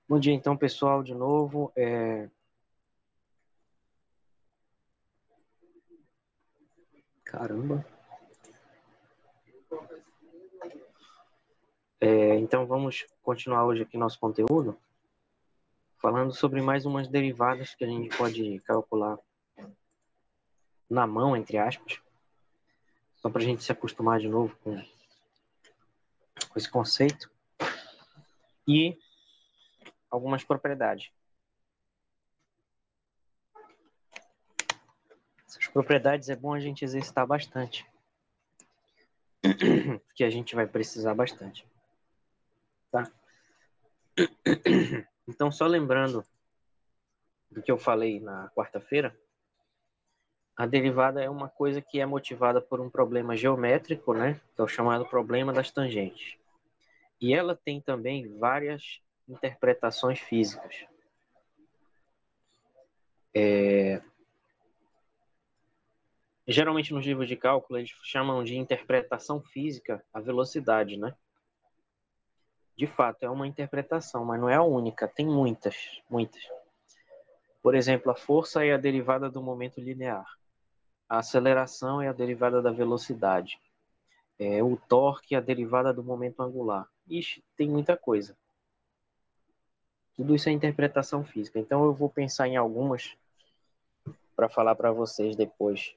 Bom dia, então, pessoal, de novo. Caramba. Então, vamos continuar hoje aqui nosso conteúdo, falando sobre mais umas derivadas que a gente pode calcular na mão, entre aspas, só para a gente se acostumar de novo com esse conceito. E algumas propriedades. Essas propriedades é bom a gente exercitar bastante, porque a gente vai precisar bastante. Tá? Então, só lembrando do que eu falei na quarta-feira, a derivada é uma coisa que é motivada por um problema geométrico, né? Que é o chamado problema das tangentes. E ela tem também várias interpretações físicas. Geralmente nos livros de cálculo eles chamam de interpretação física a velocidade, né? De fato, é uma interpretação, mas não é a única. Tem muitas. Por exemplo, a força é a derivada do momento linear. A aceleração é a derivada da velocidade. O torque é a derivada do momento angular. Ixi, tem muita coisa. Tudo isso é interpretação física. Então eu vou pensar em algumas para falar para vocês depois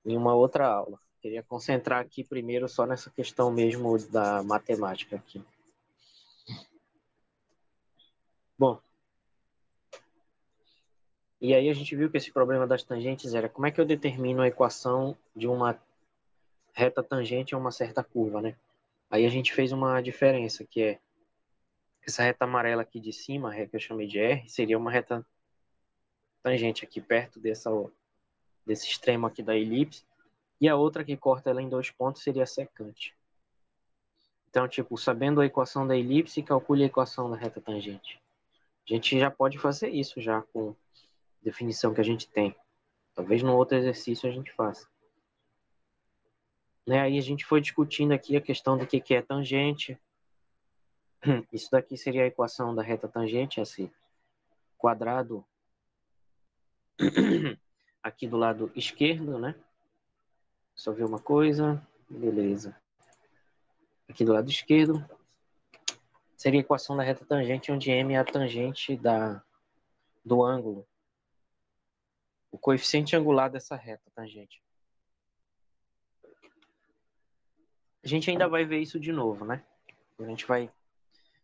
em uma outra aula. Queria concentrar aqui primeiro só nessa questão mesmo da matemática aqui. Bom, e aí a gente viu que esse problema das tangentes era como é que eu determino a equação de uma reta tangente a uma certa curva, né? Aí a gente fez uma diferença, que é essa reta amarela aqui de cima, que eu chamei de R, seria uma reta tangente aqui perto desse extremo aqui da elipse, e a outra que corta ela em dois pontos seria a secante. Então, tipo, sabendo a equação da elipse, calcule a equação da reta tangente. A gente já pode fazer isso já com a definição que a gente tem. Talvez no outro exercício a gente faça. Né? Aí a gente foi discutindo aqui a questão do que é tangente. Isso daqui seria a equação da reta tangente, esse quadrado aqui do lado esquerdo, né? Só ver uma coisa. Beleza. Aqui do lado esquerdo seria a equação da reta tangente, onde m é a tangente do ângulo. O coeficiente angular dessa reta tangente. A gente ainda vai ver isso de novo, né? A gente vai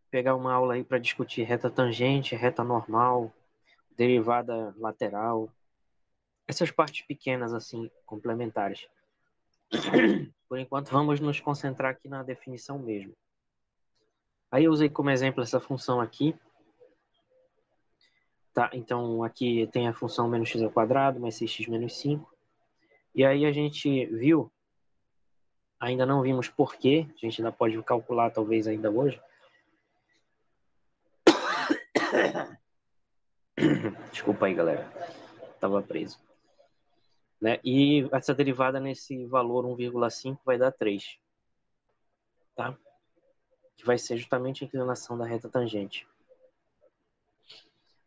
pegar uma aula aí para discutir reta tangente, reta normal, derivada lateral, essas partes pequenas assim, complementares. Por enquanto, vamos nos concentrar aqui na definição mesmo. Aí eu usei como exemplo essa função aqui. Tá? Então, aqui tem a função menos x ao quadrado, mais 6x menos 5. E aí a gente viu, ainda não vimos porquê, a gente ainda pode calcular talvez ainda hoje. Desculpa aí, galera. Tava preso. Né? E essa derivada nesse valor 1,5 vai dar 3. Tá? Que vai ser justamente a inclinação da reta tangente.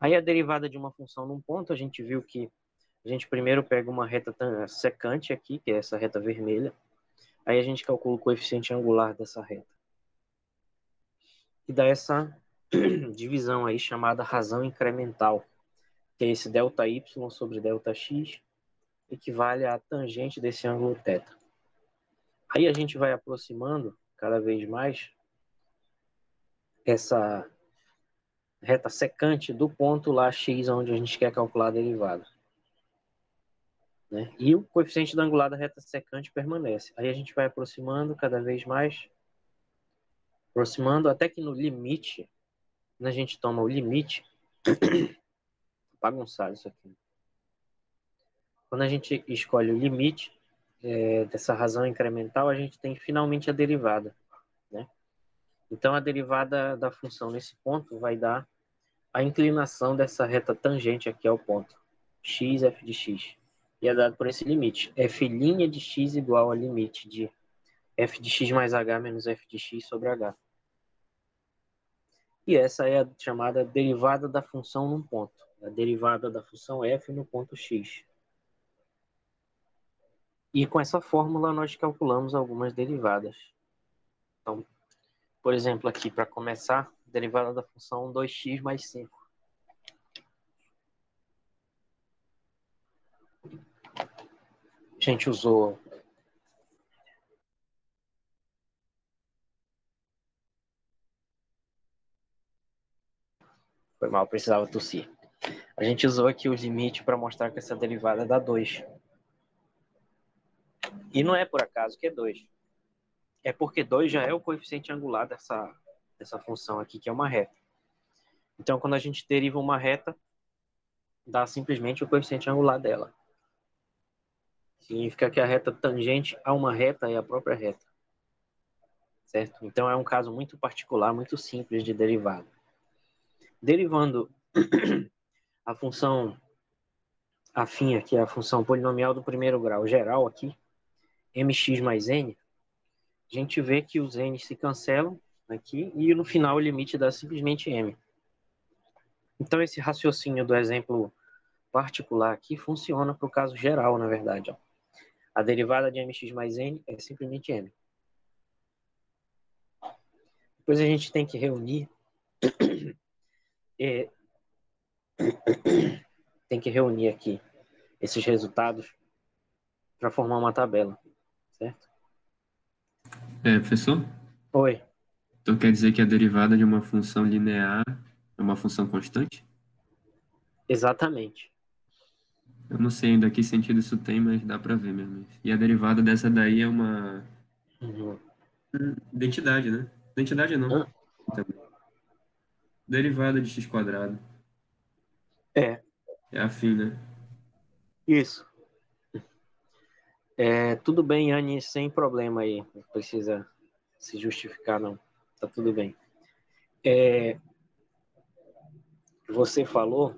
Aí a derivada de uma função num ponto, a gente viu que a gente primeiro pega uma reta secante aqui, que é essa reta vermelha. Aí a gente calcula o coeficiente angular dessa reta. E dá essa divisão aí chamada razão incremental, que é esse ΔY sobre ΔX, equivale à tangente desse ângulo θ. Aí a gente vai aproximando cada vez mais essa reta secante do ponto lá x, onde a gente quer calcular a derivada. Né? E o coeficiente da angular da reta secante permanece. Aí a gente vai aproximando cada vez mais, aproximando até que no limite, quando a gente toma o limite, bagunçado isso aqui. Quando a gente escolhe o limite dessa razão incremental, a gente tem finalmente a derivada. Né? Então a derivada da função nesse ponto vai dar a inclinação dessa reta tangente aqui ao ponto, x f de x. E é dado por esse limite. F' de x igual ao limite de f de x mais h menos f de x sobre h. E essa é a chamada derivada da função num ponto. A derivada da função f no ponto x. E com essa fórmula nós calculamos algumas derivadas. Então, por exemplo, aqui para começar, derivada da função 2x mais 5. A gente usou foi mal, precisava tossir. A gente usou aqui o limite para mostrar que essa derivada dá 2. E não é por acaso que é 2. É porque 2 já é o coeficiente angular dessa função aqui, que é uma reta. Então, quando a gente deriva uma reta, dá simplesmente o coeficiente angular dela. Significa que a reta tangente a uma reta é a própria reta. Certo? Então, é um caso muito particular, muito simples de derivada. Derivando a função afim aqui, a função polinomial do primeiro grau geral aqui, mx mais n, a gente vê que os n se cancelam aqui e no final o limite dá simplesmente m. Então, esse raciocínio do exemplo particular aqui funciona para o caso geral, na verdade. Ó. A derivada de mx mais n é simplesmente m. Depois a gente tem que reunir aqui esses resultados para formar uma tabela, certo? Professor? Oi. Então quer dizer que a derivada de uma função linear é uma função constante? Exatamente. Eu não sei ainda que sentido isso tem, mas dá para ver mesmo. E a derivada dessa daí é uma Uhum. identidade, né? Identidade não. Também. Derivada de x quadrado. É, É afim, né? isso. Tudo bem, Anne, sem problema aí. Não precisa se justificar, não. Tá tudo bem. Você falou.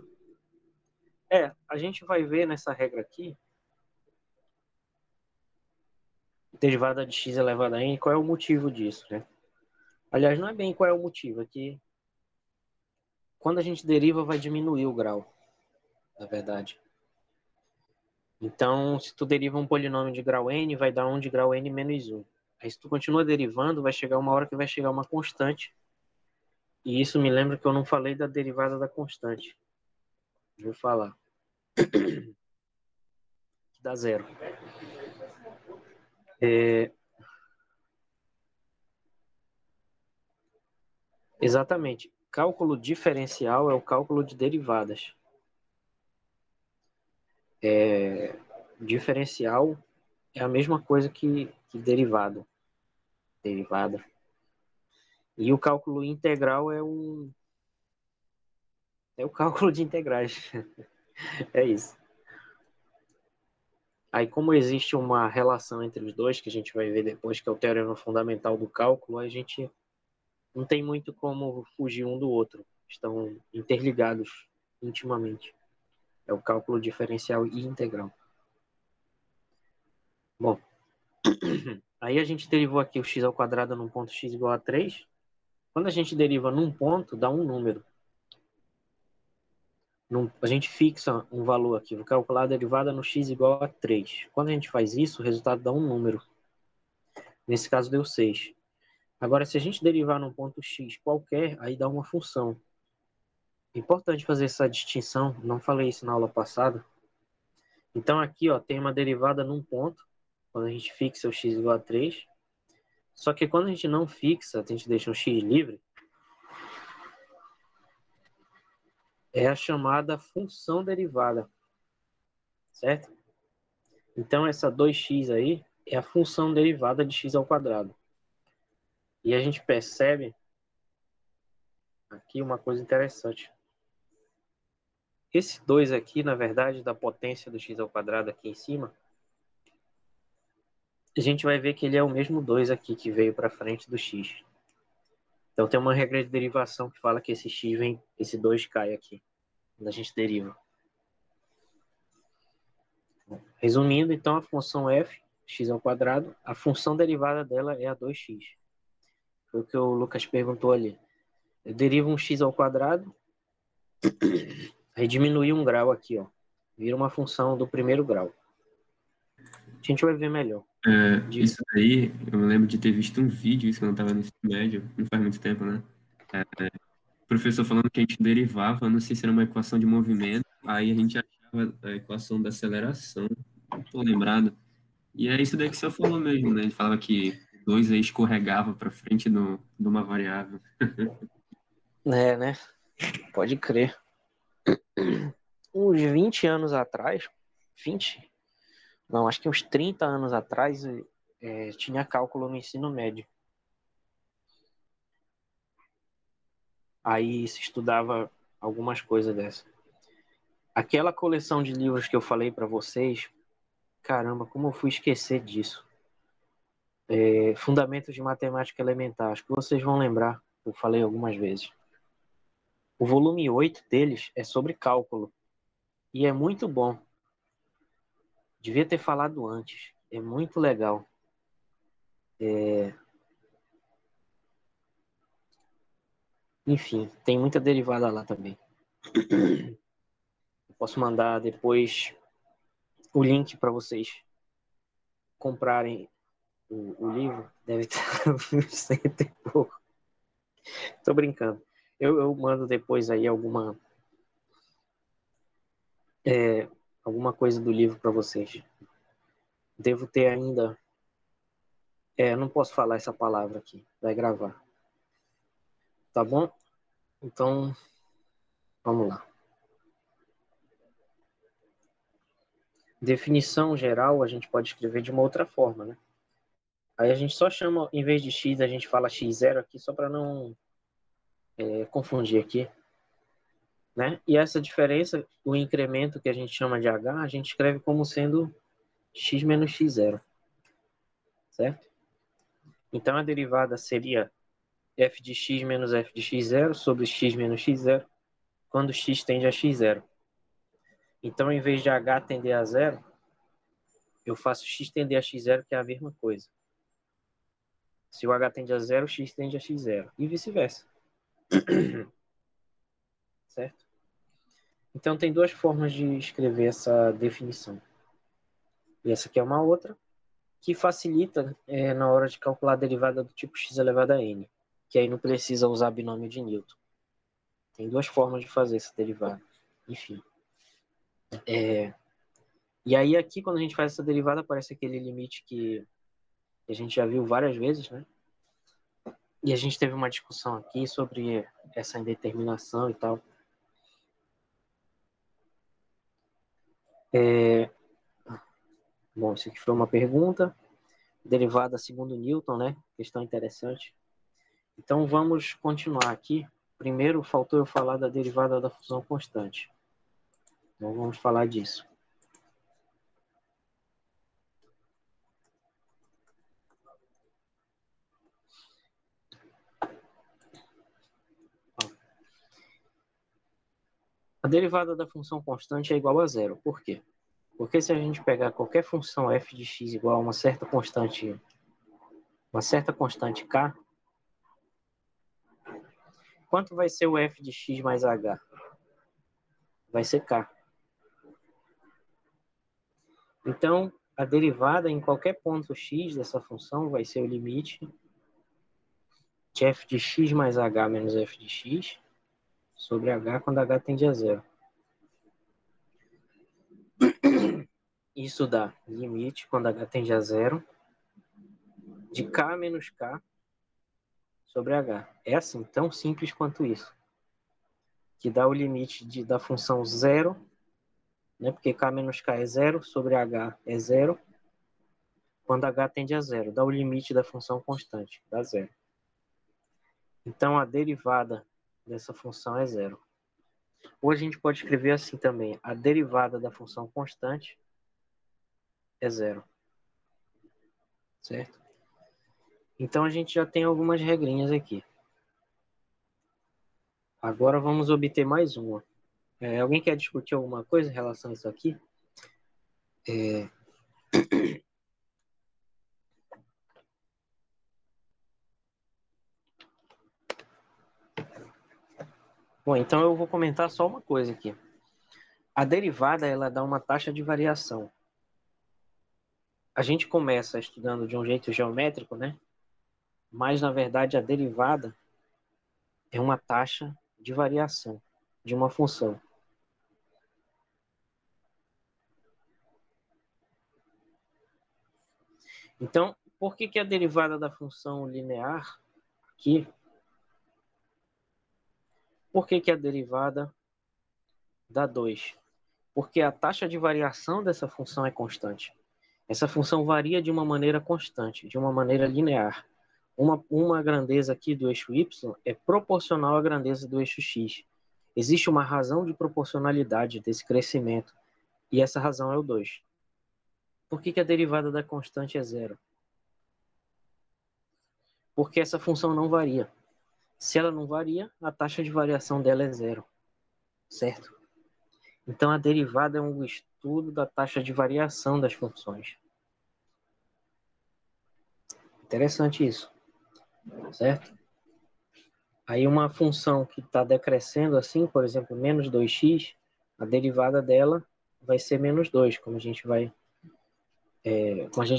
A gente vai ver nessa regra aqui, derivada de x elevado a n, qual é o motivo disso, né? Aliás, não é bem qual é o motivo, é que quando a gente deriva, vai diminuir o grau, na verdade. Então, se tu deriva um polinômio de grau n, vai dar 1 de grau n menos 1. Aí, se tu continua derivando, vai chegar uma hora que vai chegar uma constante. E isso me lembra que eu não falei da derivada da constante. Vou falar. Que dá zero. Exatamente. Cálculo diferencial é o cálculo de derivadas. Diferencial é a mesma coisa que derivado. Derivada. E o cálculo integral é o cálculo de integrais. É isso. Aí, como existe uma relação entre os dois, que a gente vai ver depois, que é o teorema fundamental do cálculo, a gente não tem muito como fugir um do outro. Estão interligados intimamente. É o cálculo diferencial e integral. Bom, aí a gente derivou aqui o x ao quadrado num ponto x igual a 3. Quando a gente deriva num ponto, dá um número. A gente fixa um valor aqui. Vou calcular a derivada no x igual a 3. Quando a gente faz isso, o resultado dá um número. Nesse caso deu 6. Agora, se a gente derivar num ponto x qualquer, aí dá uma função. É importante fazer essa distinção. Não falei isso na aula passada. Então aqui, ó, tem uma derivada num ponto. Quando a gente fixa o x igual a 3. Só que quando a gente não fixa, a gente deixa um x livre, é a chamada função derivada, certo? Então essa 2x aí é a função derivada de x ao quadrado. E a gente percebe aqui uma coisa interessante. Esse 2 aqui, na verdade, da potência do x ao quadrado aqui em cima, a gente vai ver que ele é o mesmo 2 aqui que veio para frente do x. Então tem uma regra de derivação que fala que esse x vem, esse 2 cai aqui, quando a gente deriva. Resumindo, então, a função f, x ao quadrado, a função derivada dela é a 2x. Foi o que o Lucas perguntou ali. Eu derivo um x ao quadrado, aí diminui um grau aqui, ó. Vira uma função do primeiro grau. A gente vai ver melhor. Isso daí, eu me lembro de ter visto um vídeo, isso quando eu estava no ensino médio, não faz muito tempo, né? O professor falando que a gente derivava, não sei se era uma equação de movimento, aí a gente achava a equação da aceleração, não estou lembrado. E é isso daí que você falou mesmo, né? Ele falava que o 2 aí escorregava para frente de uma variável. É, né? Pode crer. Uns 20 anos atrás, 20? Não, acho que uns 30 anos atrás, tinha cálculo no ensino médio. Aí se estudava algumas coisas dessas. Aquela coleção de livros que eu falei para vocês, caramba, como eu fui esquecer disso. Fundamentos de Matemática Elementar, acho que vocês vão lembrar, eu falei algumas vezes. O volume 8 deles é sobre cálculo. E é muito bom. Devia ter falado antes. É muito legal. Enfim, tem muita derivada lá também. Eu posso mandar depois o link para vocês comprarem o livro. Deve estar uns 100 e pouco. Tô brincando. Eu mando depois aí alguma coisa do livro para vocês. Devo ter ainda. Não posso falar essa palavra aqui. Vai gravar. Tá bom? Então, vamos lá. Definição geral a gente pode escrever de uma outra forma, né? Aí a gente só chama, em vez de x, a gente fala x0 aqui, só para não confundir aqui, né? E essa diferença, o incremento que a gente chama de h, a gente escreve como sendo x menos x0, certo? Então a derivada seria f de x menos f de x0 sobre x menos x0, quando x tende a x0. Então, em vez de h tender a zero, eu faço x tender a x0, que é a mesma coisa. Se o h tende a zero, x tende a x0. E vice-versa. Certo? Então, tem duas formas de escrever essa definição. E essa aqui é uma outra, que facilita na hora de calcular a derivada do tipo x elevado a n, que aí não precisa usar binômio de Newton. Tem duas formas de fazer essa derivada. Enfim. E aí aqui, quando a gente faz essa derivada, aparece aquele limite que a gente já viu várias vezes, né? E a gente teve uma discussão aqui sobre essa indeterminação e tal. Bom, isso aqui foi uma pergunta. Derivada segundo Newton, né? Questão interessante. Então vamos continuar aqui. Primeiro faltou eu falar da derivada da fusão constante. Então vamos falar disso. A derivada da função constante é igual a zero. Por quê? Porque se a gente pegar qualquer função f de x igual a uma certa constante k, quanto vai ser o f de x mais h? Vai ser k. Então, a derivada em qualquer ponto x dessa função vai ser o limite de f de x mais h menos f de x sobre h quando h tende a zero. Isso dá limite quando h tende a zero de k menos k sobre h. É assim, tão simples quanto isso. Que dá o limite da função zero, né, porque k menos k é zero, sobre h é zero, quando h tende a zero. Dá o limite da função constante, dá zero. Então, a derivada dessa função é zero. Ou a gente pode escrever assim também, a derivada da função constante é zero. Certo? Então, a gente já tem algumas regrinhas aqui. Agora vamos obter mais uma. Alguém quer discutir alguma coisa em relação a isso aqui? Bom, então eu vou comentar só uma coisa aqui. A derivada, ela dá uma taxa de variação. A gente começa estudando de um jeito geométrico, né? Mas, na verdade, a derivada é uma taxa de variação de uma função. Então, por que a derivada da função linear aqui? Por que a derivada dá 2? Porque a taxa de variação dessa função é constante. Essa função varia de uma maneira constante, de uma maneira linear. Uma grandeza aqui do eixo y é proporcional à grandeza do eixo x. Existe uma razão de proporcionalidade desse crescimento, e essa razão é o 2. Por que a derivada da constante é zero? Porque essa função não varia. Se ela não varia, a taxa de variação dela é zero, certo? Então, a derivada é um estudo da taxa de variação das funções. Interessante isso, certo? Aí uma função que está decrescendo assim, por exemplo, menos 2x, a derivada dela vai ser menos 2, como a gente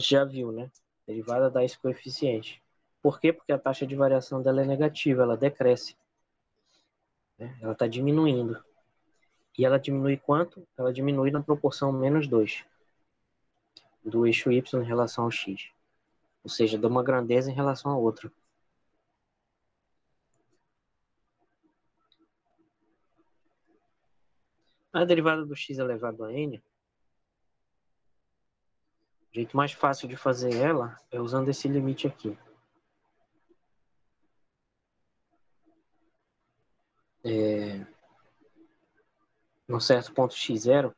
já viu, né? A derivada dá esse coeficiente. Por quê? Porque a taxa de variação dela é negativa, ela decresce, né? Ela está diminuindo. E ela diminui quanto? Ela diminui na proporção menos 2 do eixo y em relação ao x. Ou seja, de uma grandeza em relação à outra. A derivada do x elevado a n, o jeito mais fácil de fazer ela é usando esse limite aqui. Num certo ponto x0,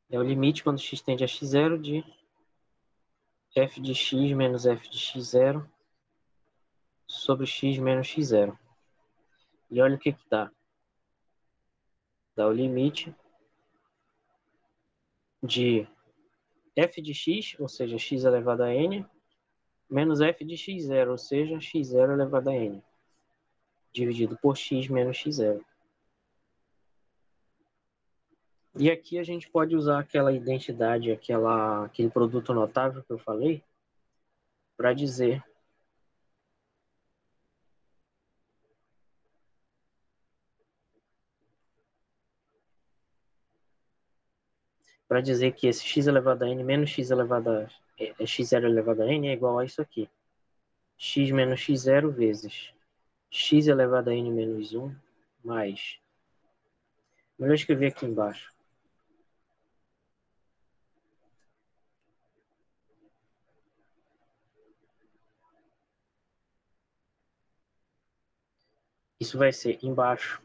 é o limite quando x tende a x0 de f de x menos f de x0 sobre x menos x0. E olha o que dá. Dá o limite de f de x, ou seja, x elevado a n, menos f de x0, ou seja, x0 elevado a n, dividido por x menos x0. E aqui a gente pode usar aquela identidade, aquele produto notável que eu falei, para dizer que esse x elevado a n menos x elevado a x0 elevado a n é igual a isso aqui. X menos x0 vezes x elevado a n menos 1 mais... Melhor escrever aqui embaixo. Isso vai ser embaixo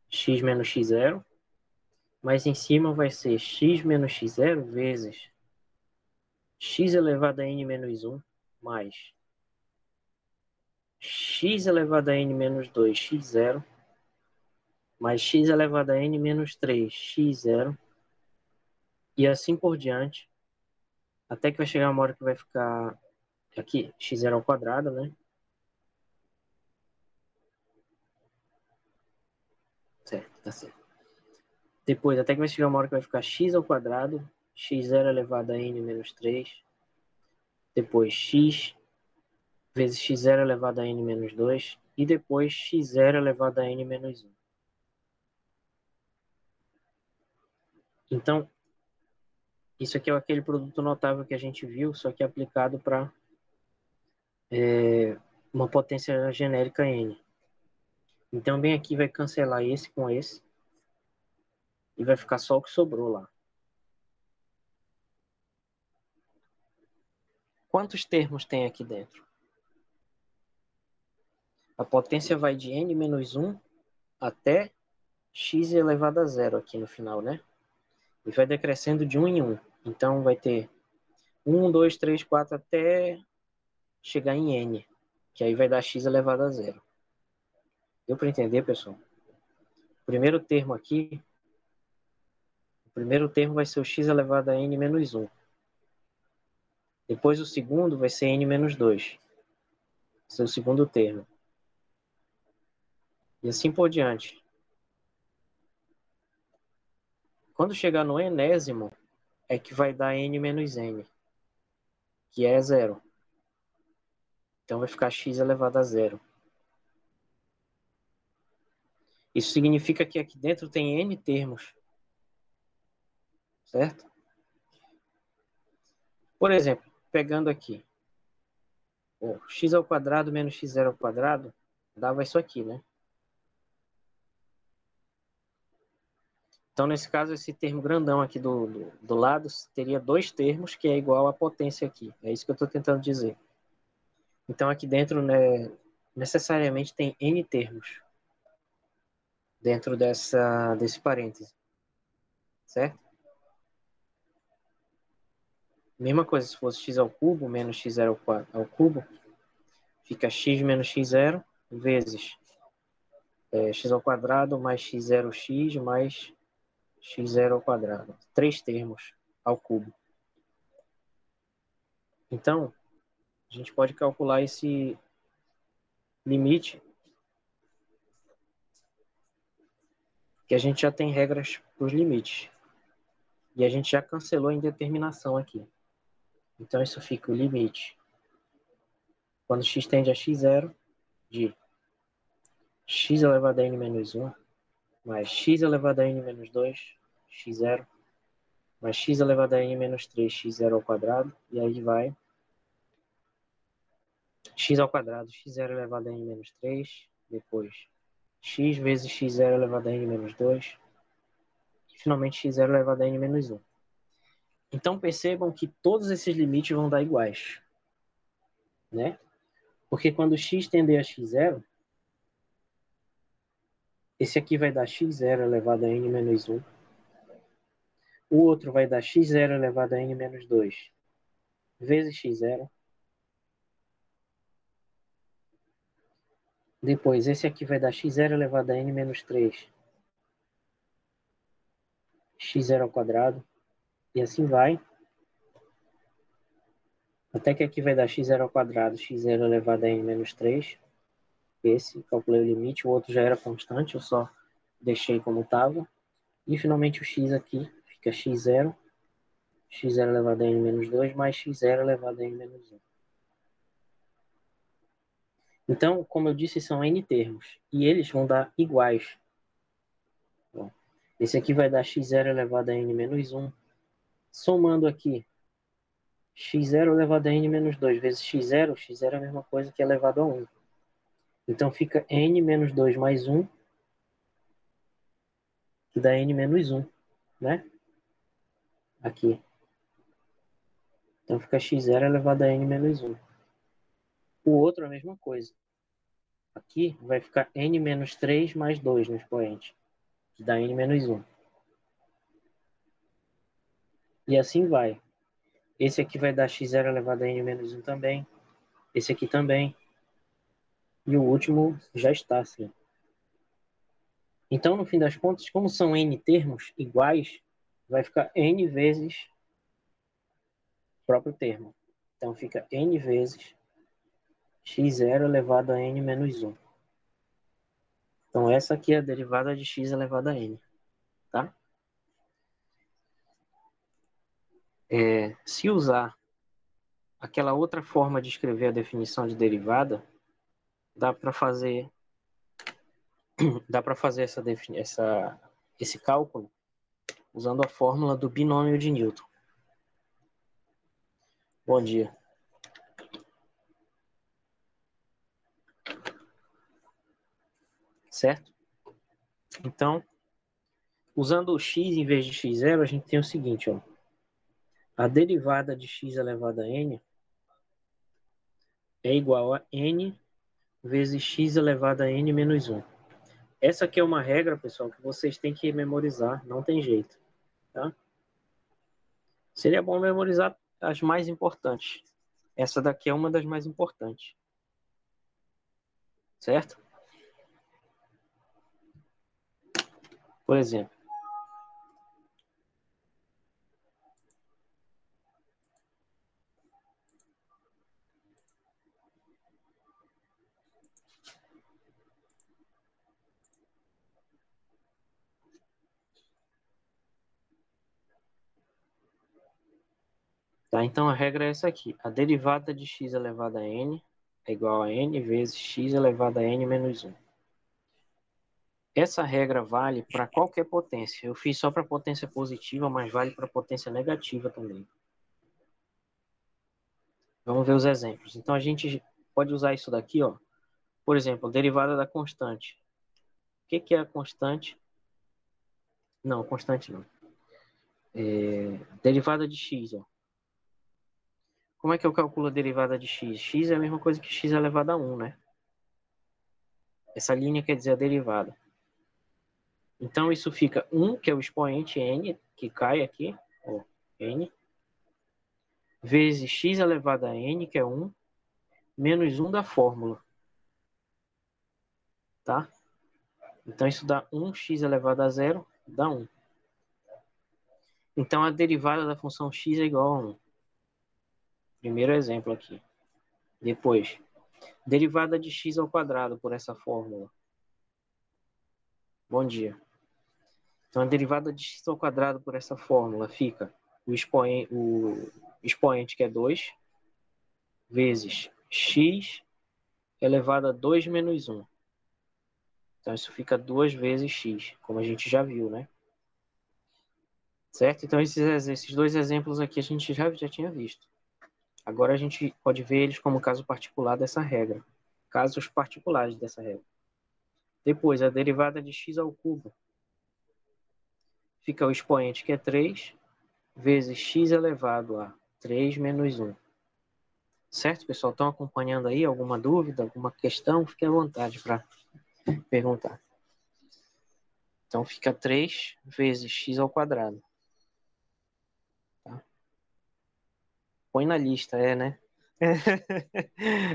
x menos x0, mas em cima vai ser x menos x0 vezes x elevado a n menos 1 mais x elevado a n menos 2 x0 mais x elevado a n menos 3 x0 e assim por diante, até que vai chegar uma hora que vai ficar aqui x0 ao quadrado, né? Certo, tá certo. Depois, até que vai chegar uma hora que vai ficar x ao quadrado, x0 elevado a n menos 3, depois x vezes x0 elevado a n menos 2, e depois x0 elevado a n menos 1. Então, isso aqui é aquele produto notável que a gente viu, só que aplicado para uma potência genérica n. Então, bem aqui vai cancelar esse com esse, e vai ficar só o que sobrou lá. Quantos termos tem aqui dentro? A potência vai de n menos 1 até x elevado a zero aqui no final, né? E vai decrescendo de 1 em 1. Então vai ter 1, 2, 3, 4 até chegar em n, que aí vai dar x elevado a zero. Deu para entender, pessoal? O primeiro termo vai ser o x elevado a n menos 1. Depois o segundo vai ser n menos 2. Esse é o segundo termo. E assim por diante. Quando chegar no enésimo, é que vai dar n menos n, que é zero. Então vai ficar x elevado a zero. Isso significa que aqui dentro tem n termos. Certo? Por exemplo, pegando aqui, x ao quadrado menos x0 ao quadrado, dava isso aqui, né? Então, nesse caso, esse termo grandão aqui do lado teria dois termos, que é igual à potência aqui. É isso que eu estou tentando dizer. Então, aqui dentro, né, necessariamente tem n termos dentro desse parêntese. Certo? Mesma coisa, se fosse x ao cubo menos x0 ao cubo, fica x menos x0 vezes x ao quadrado mais x0x mais x0 ao quadrado. 3 termos ao cubo. Então, a gente pode calcular esse limite, que a gente já tem regras para os limites. E a gente já cancelou a indeterminação aqui. Então, isso fica o limite. Quando x tende a x0, de x elevado a n menos 1, mais x elevado a n menos 2, x0, mais x elevado a n menos 3, x0 ao quadrado, e aí vai x ao quadrado, x0 elevado a n menos 3, depois x vezes x0 elevado a n menos 2, e finalmente x0 elevado a n menos 1. Então percebam que todos esses limites vão dar iguais, né? Porque quando x tender a x0, esse aqui vai dar x0 elevado a n menos 1, o outro vai dar x0 elevado a n menos 2 vezes x0. Depois, esse aqui vai dar x0 elevado a n menos 3, x0 ao quadrado, e assim vai. Até que aqui vai dar x0 ao quadrado, x0 elevado a n menos 3. Esse, calculei o limite, o outro já era constante, eu só deixei como estava. E finalmente o x aqui fica x0, x0 elevado a n menos 2, mais x0 elevado a n menos 1. Então, como eu disse, são n termos, e eles vão dar iguais. Bom, esse aqui vai dar x0 elevado a n menos 1. Somando aqui, x0 elevado a n menos 2 vezes x0, x0 é a mesma coisa que elevado a 1. Então fica n menos 2 mais 1, que dá n menos 1, né? Aqui. Então fica x0 elevado a n menos 1. O outro é a mesma coisa. Aqui vai ficar n menos 3 mais 2 no expoente, que dá n menos 1. E assim vai. Esse aqui vai dar x0 elevado a n menos 1 também. Esse aqui também. E o último já está assim. Então, no fim das contas, como são n termos iguais, vai ficar n vezes o próprio termo. Então, fica n vezes x0 elevado a n menos 1. Então, essa aqui é a derivada de x elevado a n. Tá? Se usar aquela outra forma de escrever a definição de derivada, dá para fazer esse cálculo usando a fórmula do binômio de Newton. Bom dia. Certo? Então, usando o x em vez de x0, a gente tem o seguinte, ó. A derivada de x elevado a n é igual a n vezes x elevado a n menos 1. Essa aqui é uma regra, pessoal, que vocês têm que memorizar, não tem jeito. Tá? Seria bom memorizar as mais importantes. Essa daqui é uma das mais importantes. Certo? Por exemplo, Tá? Então a regra é essa aqui. A derivada de x elevado a n é igual a n vezes x elevado a n menos 1. Essa regra vale para qualquer potência. Eu fiz só para potência positiva, mas vale para potência negativa também. Vamos ver os exemplos. Então a gente pode usar isso daqui, ó. Por exemplo, derivada da constante. O que é a constante? Não, constante não. Derivada de x, ó. Como é que eu calculo a derivada de x? X é a mesma coisa que x elevado a 1, né? Essa linha quer dizer a derivada. Então isso fica 1, que é o expoente n, que cai aqui, ó, n, vezes x elevado a n, que é 1, menos 1 da fórmula. Tá? Então isso dá 1x elevado a 0, dá 1. Então a derivada da função x é igual a 1. Primeiro exemplo aqui. Depois, derivada de x ao quadrado por essa fórmula. Bom dia. Então a derivada de x ao quadrado por essa fórmula fica o expoente que é 2, vezes x elevado a 2 menos 1. Então isso fica 2 vezes x, como a gente já viu, né? Certo? Então esses dois exemplos aqui a gente já tinha visto. Agora a gente pode ver eles como caso particular dessa regra. Casos particulares dessa regra. Depois, a derivada de x ao cubo. Fica o expoente que é 3, vezes x elevado a 3 menos 1. Certo, pessoal? Estão acompanhando aí? Alguma dúvida, alguma questão? Fique à vontade para perguntar. Então, fica 3 vezes x ao quadrado. Tá? Põe na lista, né?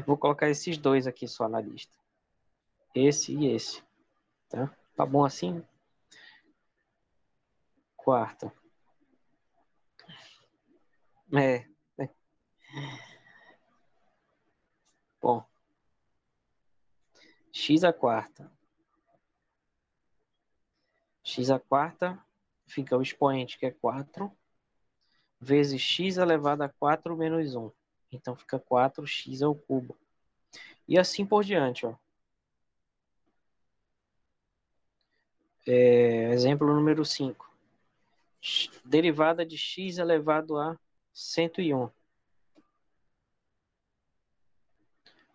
Vou colocar esses dois aqui só na lista. Esse e esse. Tá bom assim? Quarta. É. Bom. X à quarta. X à quarta fica o expoente que é 4, vezes x elevado a 4 menos 1. Então fica 4x ao cubo. E assim por diante, ó. Exemplo número 5. Derivada de x elevado a 101.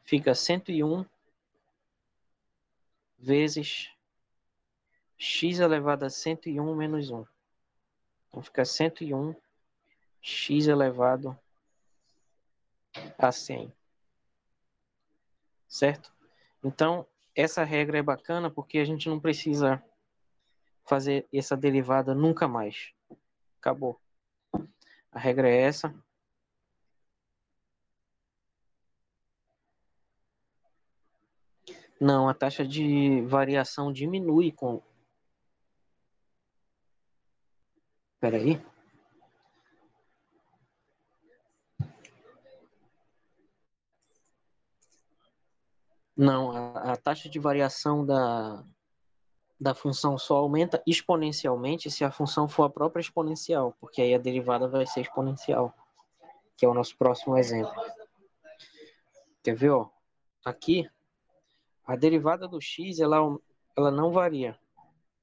Fica 101 vezes x elevado a 101 menos 1. Então fica 101 x elevado a 100. Certo? Então, essa regra é bacana porque a gente não precisa fazer essa derivada nunca mais. Acabou. A regra é essa. Não, a taxa de variação diminui com... Espera aí. Não, a taxa de variação da função só aumenta exponencialmente se a função for a própria exponencial, porque aí a derivada vai ser exponencial, que é o nosso próximo exemplo. Quer ver, ó? Aqui, a derivada do x, ela não varia.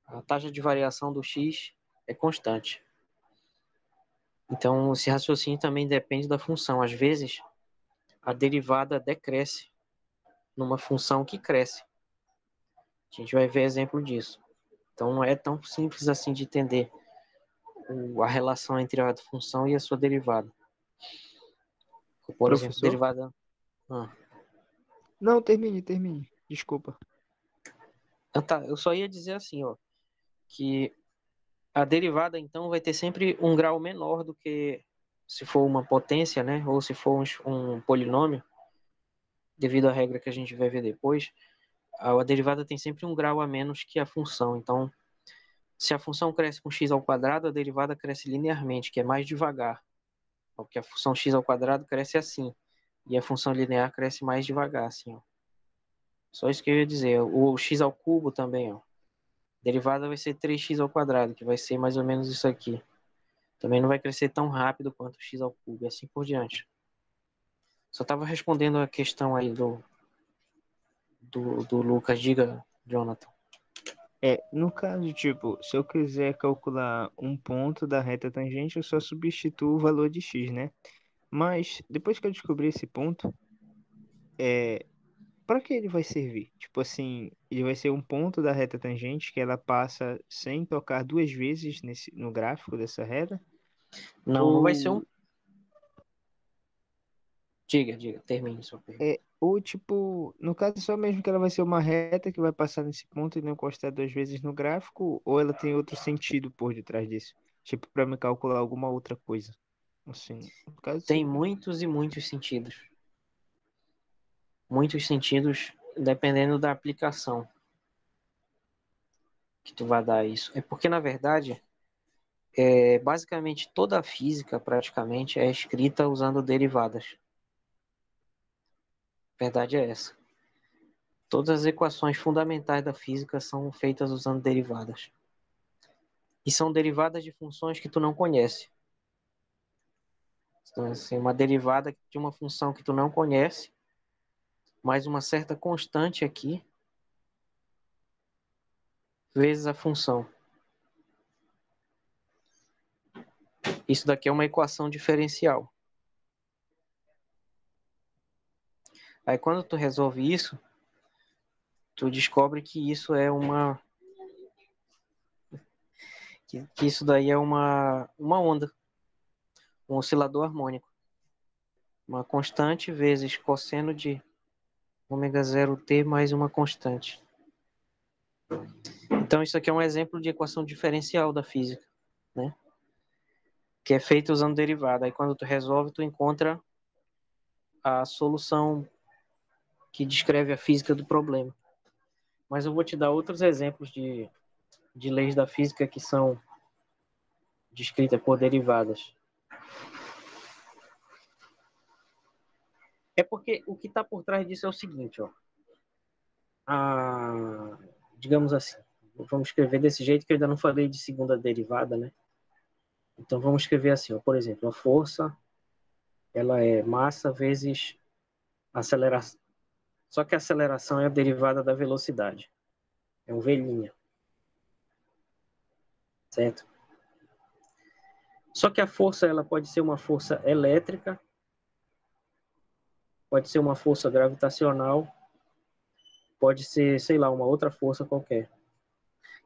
A taxa de variação do x é constante. Então, esse raciocínio também depende da função. Às vezes, a derivada decresce numa função que cresce. A gente vai ver exemplo disso. Então, não é tão simples assim de entender a relação entre a função e a sua derivada. Por exemplo, Professor? derivada... Não, termine. Desculpa. Tá, eu só ia dizer assim, ó, que a derivada, então, vai ter sempre um grau menor do que se for uma potência, né? Ou se for um polinômio, devido à regra que a gente vai ver depois. A derivada tem sempre um grau a menos que a função. Então, se a função cresce com x ao quadrado, a derivada cresce linearmente, que é mais devagar. Porque a função x ao quadrado cresce assim. E a função linear cresce mais devagar, assim, ó. Só isso que eu ia dizer. O x ao cubo também, ó. A derivada vai ser 3x ao quadrado, que vai ser mais ou menos isso aqui. Também não vai crescer tão rápido quanto x ao cubo, e assim por diante. Só estava respondendo a questão aí do Lucas. Diga, Jonathan. No caso, tipo, se eu quiser calcular um ponto da reta tangente, eu só substituo o valor de x, né? Mas depois que eu descobri esse ponto, para que ele vai servir? Tipo assim, ele vai ser um ponto da reta tangente que ela passa sem tocar duas vezes no gráfico dessa reta? Não vai ser um. Ou Diga, termine sua pergunta. ou tipo, no caso só mesmo que ela vai ser uma reta que vai passar nesse ponto e não encostar duas vezes no gráfico, ou ela tem outro sentido por detrás disso? Tipo, para me calcular alguma outra coisa. Assim, no caso Tem seria. muitos e muitos sentidos. Muitos sentidos, dependendo da aplicação que tu vai dar a isso. É porque, na verdade, basicamente toda a física, praticamente, é escrita usando derivadas. A verdade é essa. Todas as equações fundamentais da física são feitas usando derivadas. E são derivadas de funções que tu não conhece. Então, assim, uma derivada de uma função que tu não conhece, mais uma certa constante aqui, vezes a função. Isso daqui é uma equação diferencial. Aí quando tu resolve isso, tu descobre que isso é que isso daí é uma onda, um oscilador harmônico. Uma constante vezes cosseno de ômega zero t mais uma constante. Então isso aqui é um exemplo de equação diferencial da física, né? Que é feita usando derivada. Aí quando tu resolve, tu encontra a solução que descreve a física do problema. Mas eu vou te dar outros exemplos de leis da física que são descritas por derivadas. É porque o que está por trás disso é o seguinte, ó. Digamos assim, vamos escrever desse jeito que eu ainda não falei de segunda derivada, né? Então vamos escrever assim, ó. Por exemplo, a força, ela é massa vezes aceleração. Só que a aceleração é a derivada da velocidade. É um velhinha, certo? Só que a força, ela pode ser uma força elétrica, pode ser uma força gravitacional, pode ser, sei lá, uma outra força qualquer.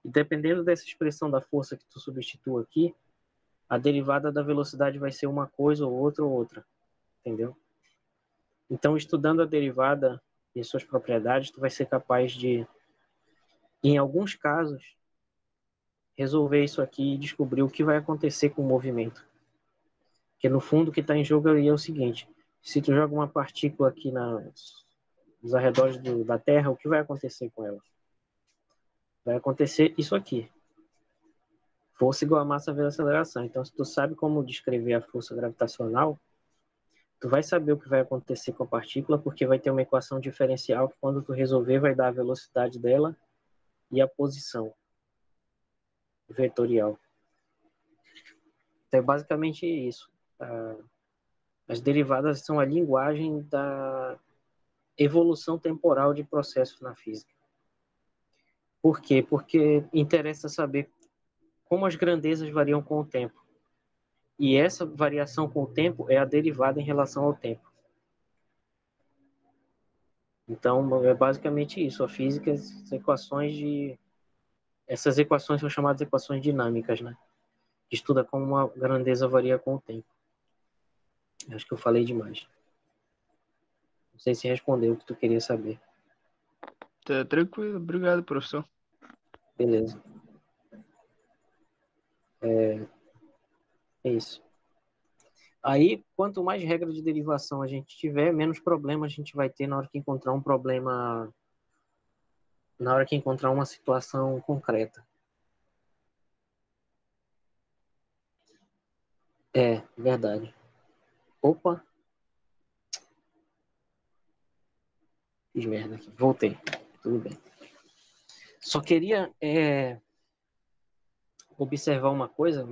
E dependendo dessa expressão da força que tu substitua aqui, a derivada da velocidade vai ser uma coisa ou outra, entendeu? Então, estudando a derivada e suas propriedades, tu vai ser capaz de, em alguns casos, resolver isso aqui e descobrir o que vai acontecer com o movimento. Porque, no fundo, o que está em jogo aí é o seguinte: se tu joga uma partícula aqui nos arredores da Terra, o que vai acontecer com ela? Vai acontecer isso aqui. Força igual a massa vezes aceleração. Então, se tu sabe como descrever a força gravitacional, tu vai saber o que vai acontecer com a partícula, porque vai ter uma equação diferencial que, quando tu resolver, vai dar a velocidade dela e a posição vetorial. Então, é basicamente isso. As derivadas são a linguagem da evolução temporal de processos na física. Por quê? Porque interessa saber como as grandezas variam com o tempo. E essa variação com o tempo é a derivada em relação ao tempo. Então, é basicamente isso. A física, essas equações são chamadas equações dinâmicas, né? Que estuda como uma grandeza varia com o tempo. Acho que eu falei demais. Não sei se respondeu o que tu queria saber. Tá tranquilo, obrigado, professor. Beleza. É isso. Aí, quanto mais regra de derivação a gente tiver, menos problema a gente vai ter na hora que encontrar um problema, na hora que encontrar uma situação concreta. É, verdade. Opa, fiz merda aqui. Voltei. Tudo bem. Só queria observar uma coisa,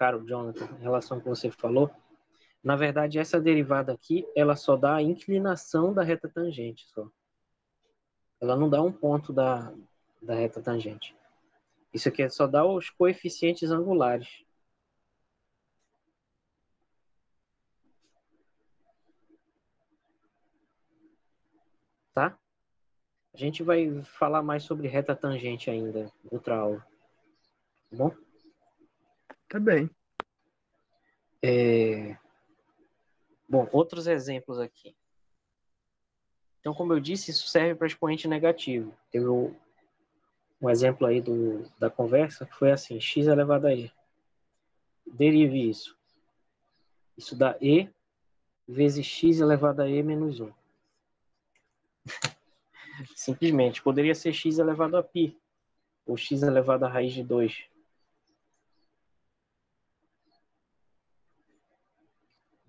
caro Jonathan, em relação ao que você falou, na verdade, essa derivada aqui, ela só dá a inclinação da reta tangente, só. Ela não dá um ponto da reta tangente. Isso aqui só dá os coeficientes angulares. Tá? A gente vai falar mais sobre reta tangente ainda, outra aula. Tá bom? Tá bem. Bom, outros exemplos aqui. Então, como eu disse, isso serve para expoente negativo. Teve um exemplo aí da conversa que foi assim, x elevado a e. Derive isso. Isso dá e vezes x elevado a e menos 1. Simplesmente, poderia ser x elevado a π, ou x elevado a raiz de 2.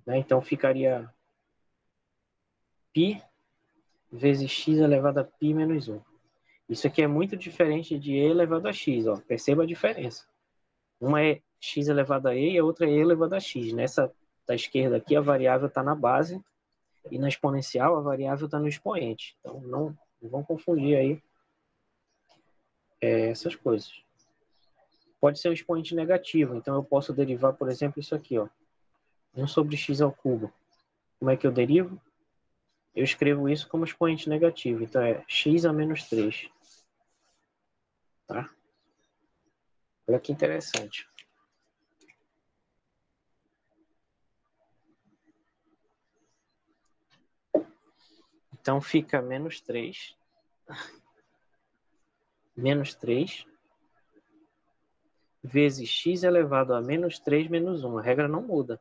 Né? Então, ficaria π vezes x elevado a π menos 1. Isso aqui é muito diferente de e elevado a x. Ó. Perceba a diferença. Uma é x elevado a e e a outra é e elevado a x. Nessa da esquerda aqui, a variável está na base, e na exponencial, a variável está no expoente. Então, não vão confundir aí essas coisas. Pode ser um expoente negativo. Então, eu posso derivar, por exemplo, isso aqui. Ó, 1 sobre x ao cubo. Como é que eu derivo? Eu escrevo isso como expoente negativo. Então, é x a menos 3. Tá? Olha que interessante. Então, fica menos 3. Menos 3 vezes x elevado a menos 3 menos 1. A regra não muda.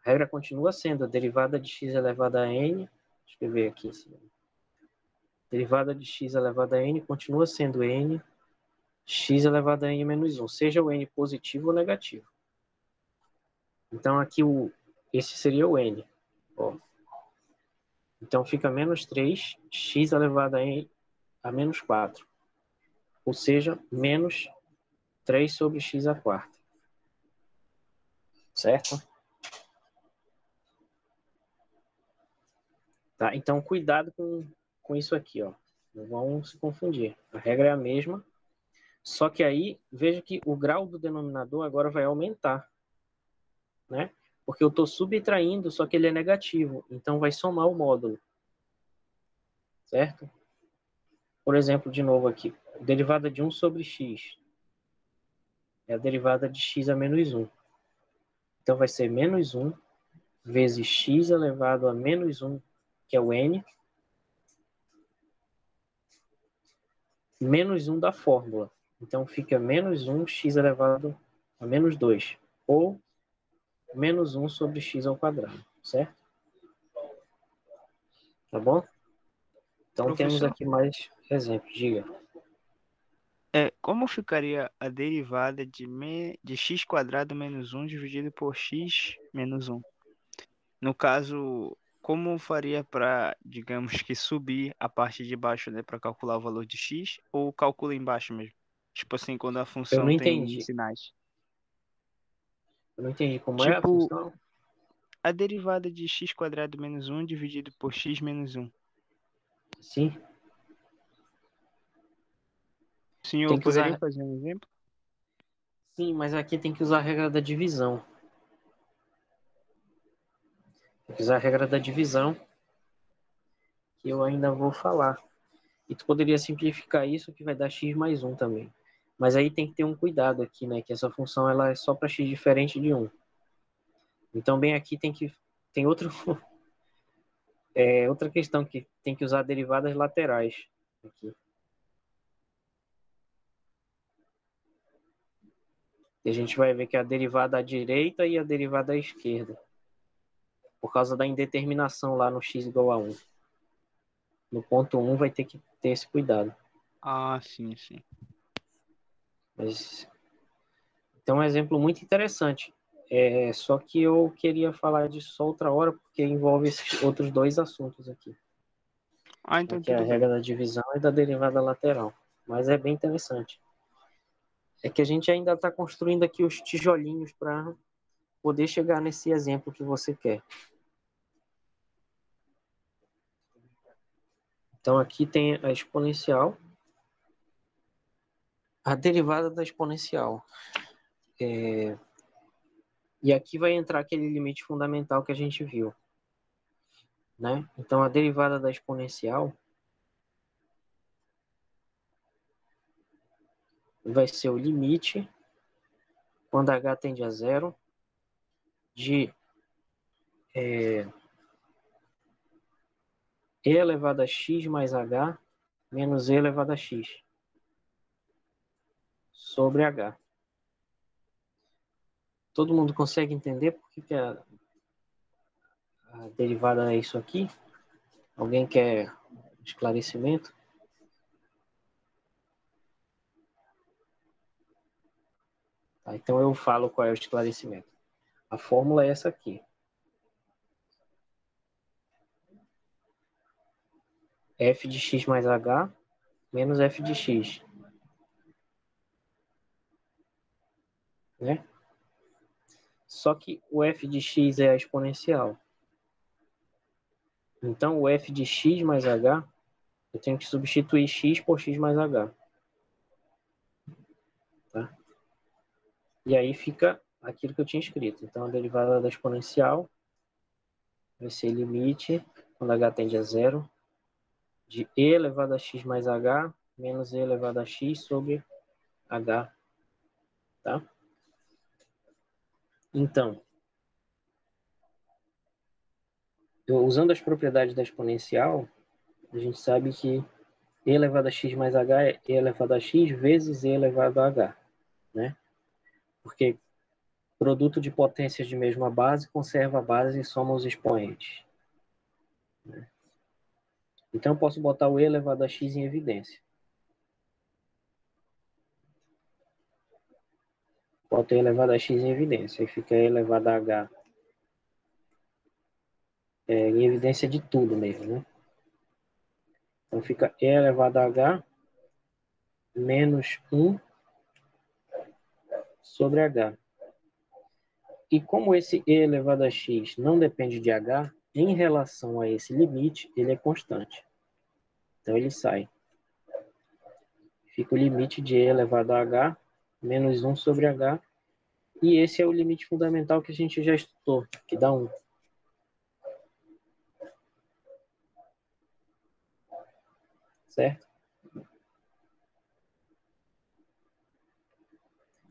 A regra continua sendo a derivada de x elevado a n. Deixa eu escrever aqui. Derivada de x elevado a n continua sendo n x elevado a n menos 1, seja o n positivo ou negativo. Então, aqui esse seria o n. Ó. Então, fica menos 3 x elevado a n a menos 4. Ou seja, menos 3 sobre x à quarta. Certo? Tá? Então, cuidado com isso aqui. Ó. Não vão se confundir. A regra é a mesma. Só que aí, veja que o grau do denominador agora vai aumentar. Né? Porque eu estou subtraindo, só que ele é negativo. Então, vai somar o módulo. Certo? Por exemplo, de novo aqui. Derivada de 1 sobre x. É a derivada de x a menos 1. Então, vai ser menos 1 vezes x elevado a menos 1, que é o n, menos 1 da fórmula. Então, fica menos 1 x elevado a menos 2. Ou menos 1 sobre x ao quadrado. Certo? Tá bom? Então, temos Professor, aqui mais exemplos. Diga. como ficaria a derivada de x quadrado menos 1 dividido por x menos 1? No caso, como faria para, digamos que subir a parte de baixo, né, para calcular o valor de x, ou calcula embaixo mesmo? Tipo assim, quando a Eu não função tem entendi. sinais. Eu não entendi como é a Tipo, função. a derivada de x quadrado menos 1 dividido por x menos 1. Sim. O senhor Tem que poderia usar. fazer um exemplo? Sim, mas aqui tem que usar a regra da divisão. Tem que usar a regra da divisão, que eu ainda vou falar. E tu poderia simplificar isso, que vai dar x mais 1 também. Mas aí tem que ter um cuidado aqui, né? Que essa função ela é só para x diferente de 1. Então, bem aqui tem outra questão que tem que usar derivadas laterais. Aqui. E a gente vai ver que é a derivada à direita e a derivada à esquerda. Por causa da indeterminação lá no x igual a 1. No ponto 1 vai ter que ter esse cuidado. Ah, sim, sim. Mas, então, é um exemplo muito interessante. Só que eu queria falar disso só outra hora, porque envolve esses outros dois assuntos aqui. Ah, então Que é a tudo regra bem. da divisão e da derivada lateral. Mas é bem interessante. É que a gente ainda está construindo aqui os tijolinhos para poder chegar nesse exemplo que você quer. Então, aqui tem a exponencial, a derivada da exponencial. E aqui vai entrar aquele limite fundamental que a gente viu, né? Então, a derivada da exponencial vai ser o limite, quando h tende a zero, de e elevado a x mais h menos e elevado a x sobre h. Todo mundo consegue entender por que a derivada é isso aqui? Alguém quer esclarecimento? Tá, então eu falo qual é o esclarecimento. A fórmula é essa aqui. F de x mais h menos f de x. Né? Só que o f de x é a exponencial. Então, o f de x mais h, eu tenho que substituir x por x mais h. Tá? E aí fica aquilo que eu tinha escrito. Então, a derivada da exponencial vai ser limite, quando h tende a zero, de e elevado a x mais h menos e elevado a x sobre h. Tá? Então, usando as propriedades da exponencial, a gente sabe que e elevado a x mais h é e elevado a x vezes e elevado a h. Né? Porque produto de potências de mesma base conserva a base e soma os expoentes. Né? Então, eu posso botar o e elevado a x em evidência. Boto e elevado a x em evidência. Aí fica e elevado a h em evidência de tudo mesmo, né? Então, fica e elevado a h menos 1 sobre h. E como esse e elevado a x não depende de h, em relação a esse limite, ele é constante. Então, ele sai. Fica o limite de e elevado a h menos 1 sobre h. E esse é o limite fundamental que a gente já estudou, que dá 1. Certo?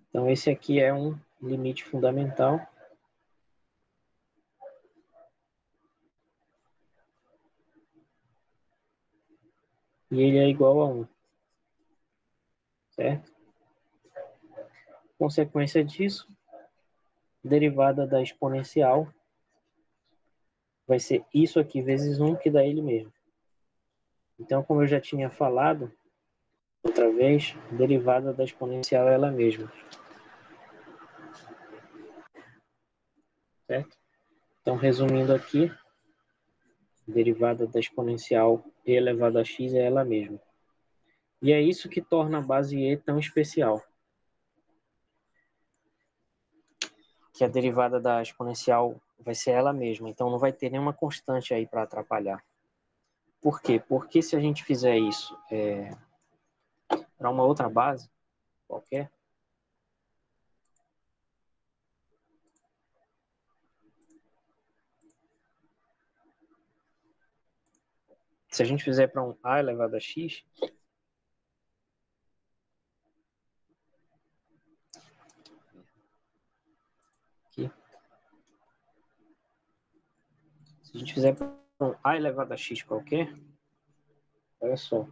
Então, esse aqui é um limite fundamental. E ele é igual a 1. Certo? Consequência disso, derivada da exponencial vai ser isso aqui vezes 1, que dá ele mesmo. Então, como eu já tinha falado outra vez, a derivada da exponencial é ela mesma. Certo? Então, resumindo aqui, a derivada da exponencial e elevado a x é ela mesma. E é isso que torna a base e tão especial. Que a derivada da exponencial vai ser ela mesma. Então, não vai ter nenhuma constante aí para atrapalhar. Por quê? Porque se a gente fizer isso para uma outra base qualquer, se a gente fizer para um a elevado a x, aqui, se a gente fizer para um a elevado a x qualquer, olha só.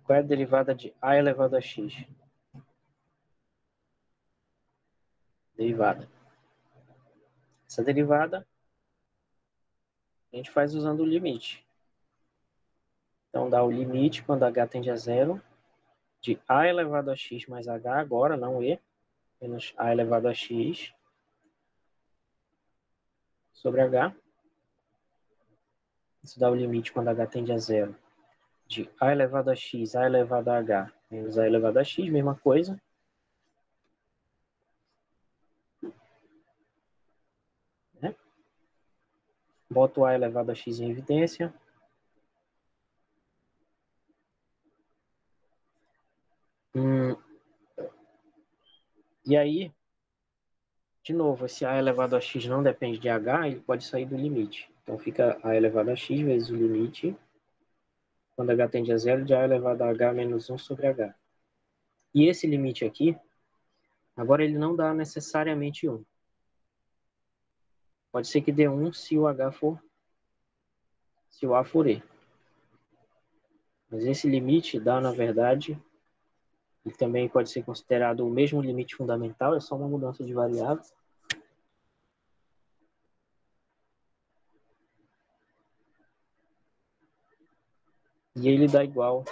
Qual é a derivada de a elevado a x? Derivada. Essa derivada a gente faz usando o limite. Então, dá o limite quando h tende a zero de a elevado a x mais h, agora, não e, menos a elevado a x sobre h. Isso dá o limite quando h tende a zero de A elevado a X, A elevado a H, menos A elevado a X, mesma coisa. Né? Boto A elevado a X em evidência. E aí, de novo, esse A elevado a X não depende de H, ele pode sair do limite. Então fica A elevado a X vezes o limite, quando H tende a zero, de A elevado a H menos 1 sobre H. E esse limite aqui, agora ele não dá necessariamente 1. Pode ser que dê 1 se o H for, se o A for E. Mas esse limite dá, na verdade, ele também pode ser considerado o mesmo limite fundamental, é só uma mudança de variável. E ele dá igual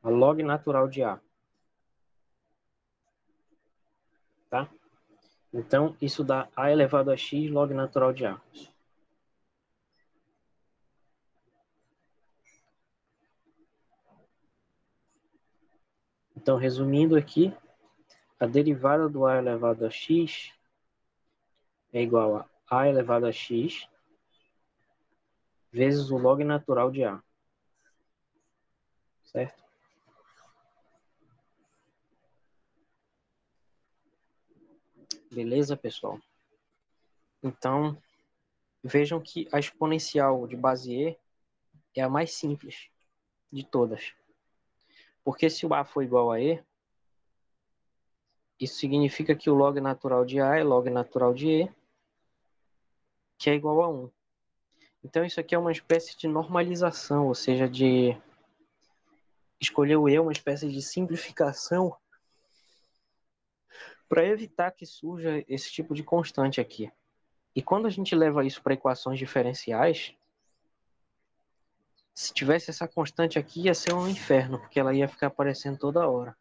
a log natural de A. Tá? Então, isso dá A elevado a X log natural de A. Então, resumindo aqui, a derivada do A elevado a X é igual a A elevado a X vezes o log natural de A. Certo? Beleza, pessoal? Então, vejam que a exponencial de base E é a mais simples de todas. Porque se o A for igual a E, isso significa que o log natural de A é log natural de E, que é igual a 1. Então, isso aqui é uma espécie de normalização, ou seja, de escolher o E, uma espécie de simplificação para evitar que surja esse tipo de constante aqui. E quando a gente leva isso para equações diferenciais, se tivesse essa constante aqui, ia ser um inferno, porque ela ia ficar aparecendo toda hora.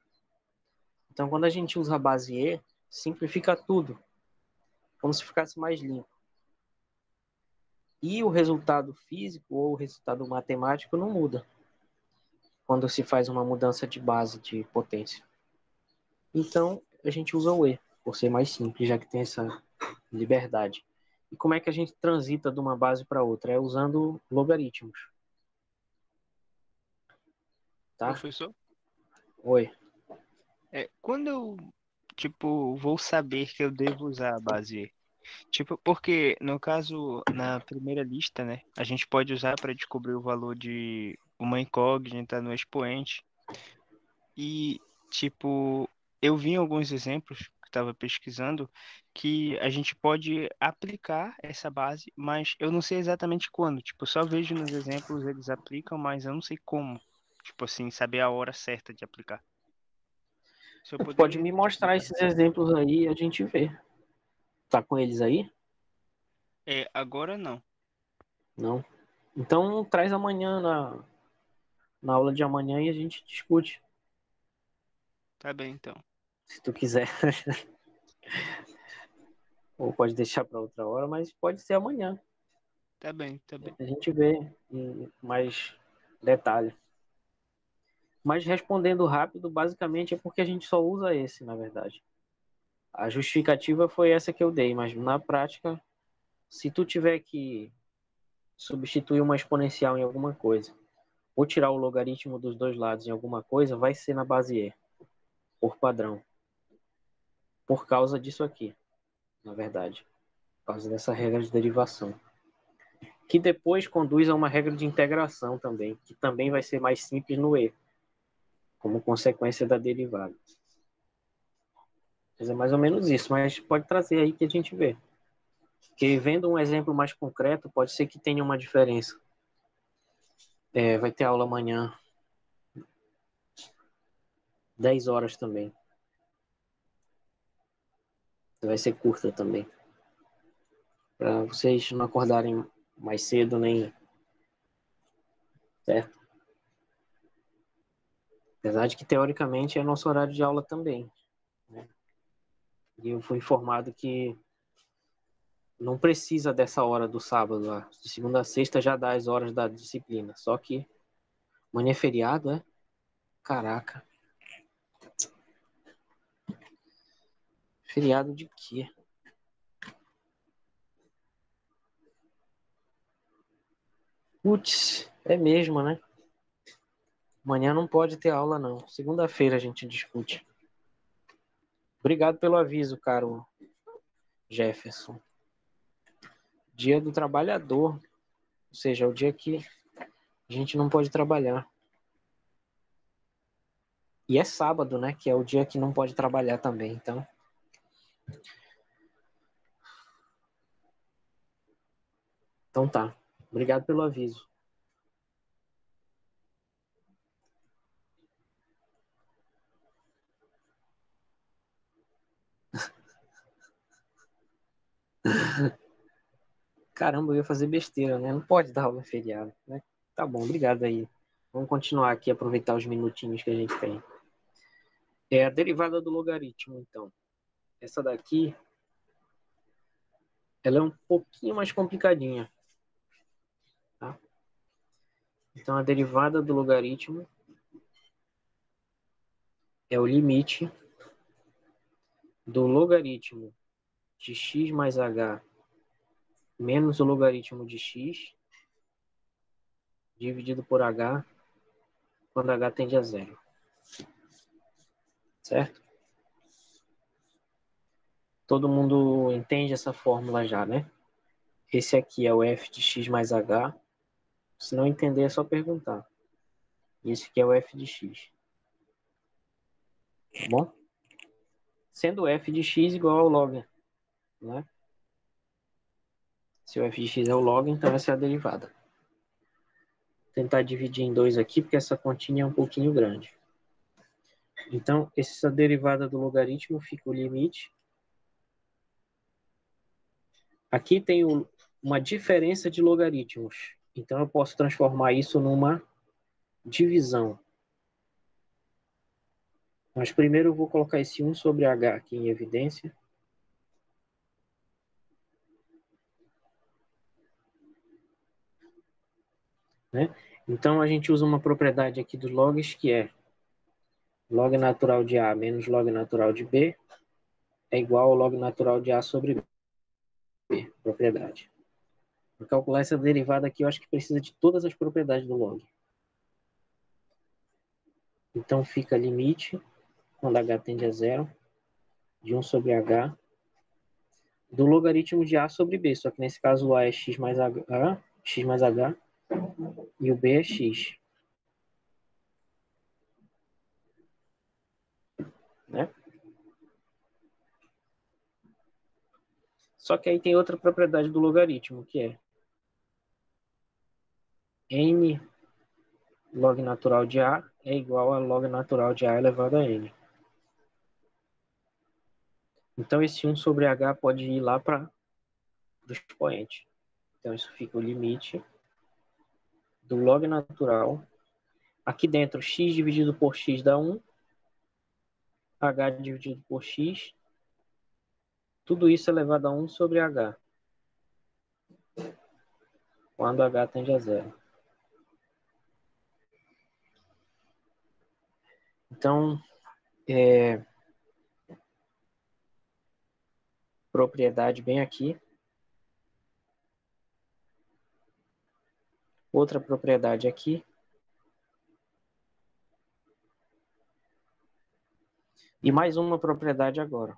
Então, quando a gente usa a base E, simplifica tudo, como se ficasse mais limpo. E o resultado físico ou o resultado matemático não muda quando se faz uma mudança de base de potência. Então, a gente usa o E, por ser mais simples, já que tem essa liberdade. E como é que a gente transita de uma base para outra? É usando logaritmos. Tá? Professor, Oi. quando eu, tipo, vou saber que eu devo usar a base E? Tipo, porque no caso, na primeira lista, né, a gente pode usar para descobrir o valor de uma incógnita no expoente. E, tipo, eu vi alguns exemplos que estava pesquisando que a gente pode aplicar essa base, mas eu não sei exatamente quando. Tipo, eu só vejo nos exemplos eles aplicam, mas eu não sei como. Tipo assim, saber a hora certa de aplicar. Se eu Tu pode poderia me me mostrar explicar. esses exemplos aí e a gente vê. Tá com eles aí? Agora não. Não. Então traz amanhã na aula de amanhã e a gente discute, Tá bem, então. se tu quiser. Ou pode deixar para outra hora, mas pode ser amanhã. Tá bem, tá bem. A gente vê em mais detalhe. Mas respondendo rápido, basicamente é porque a gente só usa esse, na verdade. A justificativa foi essa que eu dei, mas na prática, se tu tiver que substituir uma exponencial em alguma coisa, ou tirar o logaritmo dos dois lados em alguma coisa, vai ser na base E, por padrão. Por causa disso aqui, na verdade. Por causa dessa regra de derivação. Que depois conduz a uma regra de integração também, que também vai ser mais simples no E, como consequência da derivada. Mas é mais ou menos isso, mas pode trazer aí que a gente vê. Porque vendo um exemplo mais concreto, pode ser que tenha uma diferença. Vai ter aula amanhã, 10 horas também. Vai ser curta também. Para vocês não acordarem mais cedo, nem. Certo? Apesar de que, teoricamente, é nosso horário de aula também. Né? E eu fui informado que não precisa dessa hora do sábado lá. De segunda a sexta já dá as horas da disciplina. Só que amanhã é feriado, é? Caraca. Feriado de quê? Putz, é mesmo, né? Amanhã não pode ter aula, não. Segunda-feira a gente discute. Obrigado pelo aviso, caro Jefferson. Dia do trabalhador. Ou seja, é o dia que a gente não pode trabalhar. E é sábado, né? Que é o dia que não pode trabalhar também. Então tá. Obrigado pelo aviso. Caramba, eu ia fazer besteira, né? Não pode dar aula em feriado, né? Tá bom, obrigado aí. Vamos continuar aqui, aproveitar os minutinhos que a gente tem. É a derivada do logaritmo, então. Essa daqui, ela é um pouquinho mais complicadinha, tá? Então, a derivada do logaritmo é o limite do logaritmo de x mais h menos o logaritmo de x dividido por h quando h tende a zero. Certo? Todo mundo entende essa fórmula já, né? Esse aqui é o f de x mais h. Se não entender, é só perguntar. Esse aqui é o f de x. Tá bom? Sendo f de x igual ao log, né? Se o f de x é o log, então essa é a derivada. Vou tentar dividir em 2 aqui, porque essa continha é um pouquinho grande. Então, essa derivada do logaritmo fica o limite. Aqui tem uma diferença de logaritmos. Então, eu posso transformar isso numa divisão. Mas primeiro eu vou colocar esse 1 sobre h aqui em evidência. Né? Então, a gente usa uma propriedade aqui dos logs, que é log natural de A menos log natural de B é igual ao log natural de A sobre B, propriedade. Para calcular essa derivada aqui, eu acho que precisa de todas as propriedades do log. Então, fica limite, quando h tende a zero, de 1 sobre h, do logaritmo de A sobre B. Só que nesse caso, o A é x mais h, e o B é x. Né? Só que aí tem outra propriedade do logaritmo, que é n log natural de A é igual a log natural de A elevado a n. Então, esse 1 sobre h pode ir lá para o expoente. Então, isso fica o limite do log natural. Aqui dentro, x dividido por x dá 1. H dividido por x. Tudo isso elevado a 1 sobre h. Quando h tende a zero. Então, propriedade bem aqui. Outra propriedade aqui. E mais uma propriedade agora.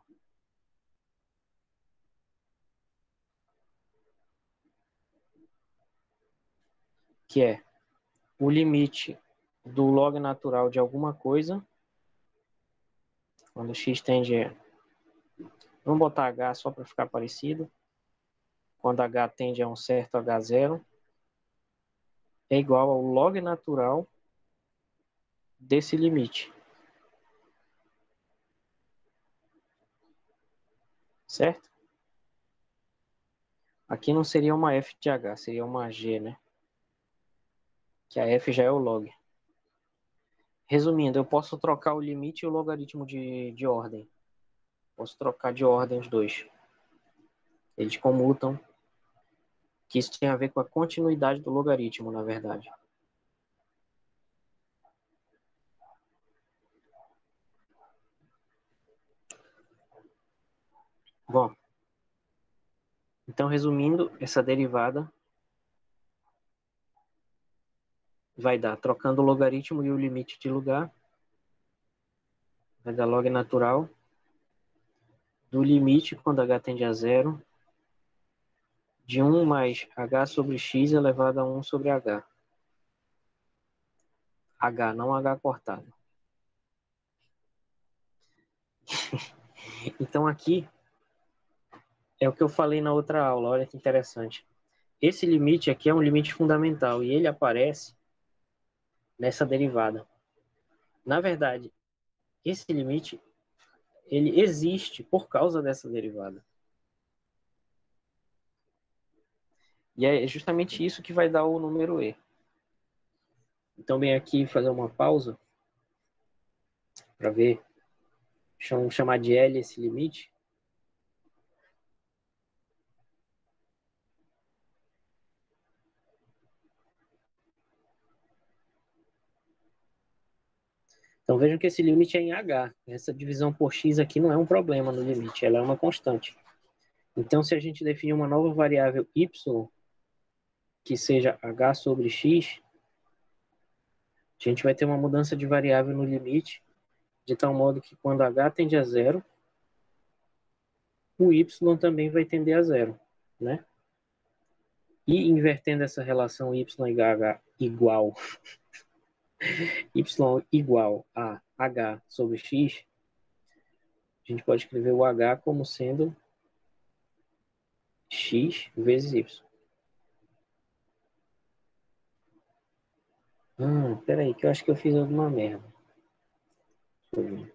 Que é o limite do log natural de alguma coisa. Quando x tende a... Vamos botar h só para ficar parecido. Quando h tende a um certo h0. É igual ao log natural desse limite. Certo? Aqui não seria uma f de h, seria uma g, né? Que a f já é o log. Resumindo, eu posso trocar o limite e o logaritmo de ordem. Posso trocar de ordem os dois. Eles comutam, que isso tem a ver com a continuidade do logaritmo, na verdade. Bom, então, resumindo, essa derivada vai dar, trocando o logaritmo e o limite de lugar, vai dar log natural do limite, quando h tende a zero, de 1 mais h sobre x elevado a 1 sobre h. H, não H cortado. Então, aqui é o que eu falei na outra aula, olha que interessante. Esse limite aqui é um limite fundamental e ele aparece nessa derivada. Na verdade, esse limite ele existe por causa dessa derivada. E é justamente isso que vai dar o número E. Então, vem aqui fazer uma pausa para ver. Vamos chamar de L esse limite. Então, vejam que esse limite é em H. Essa divisão por x aqui não é um problema no limite, ela é uma constante. Então, se a gente definir uma nova variável y, que seja h sobre x, a gente vai ter uma mudança de variável no limite, de tal modo que quando h tende a zero, o y também vai tender a zero, né? E invertendo essa relação y igual a h sobre x, a gente pode escrever o h como sendo x vezes y. Peraí, que eu acho que eu fiz alguma merda. Deixa eu ver.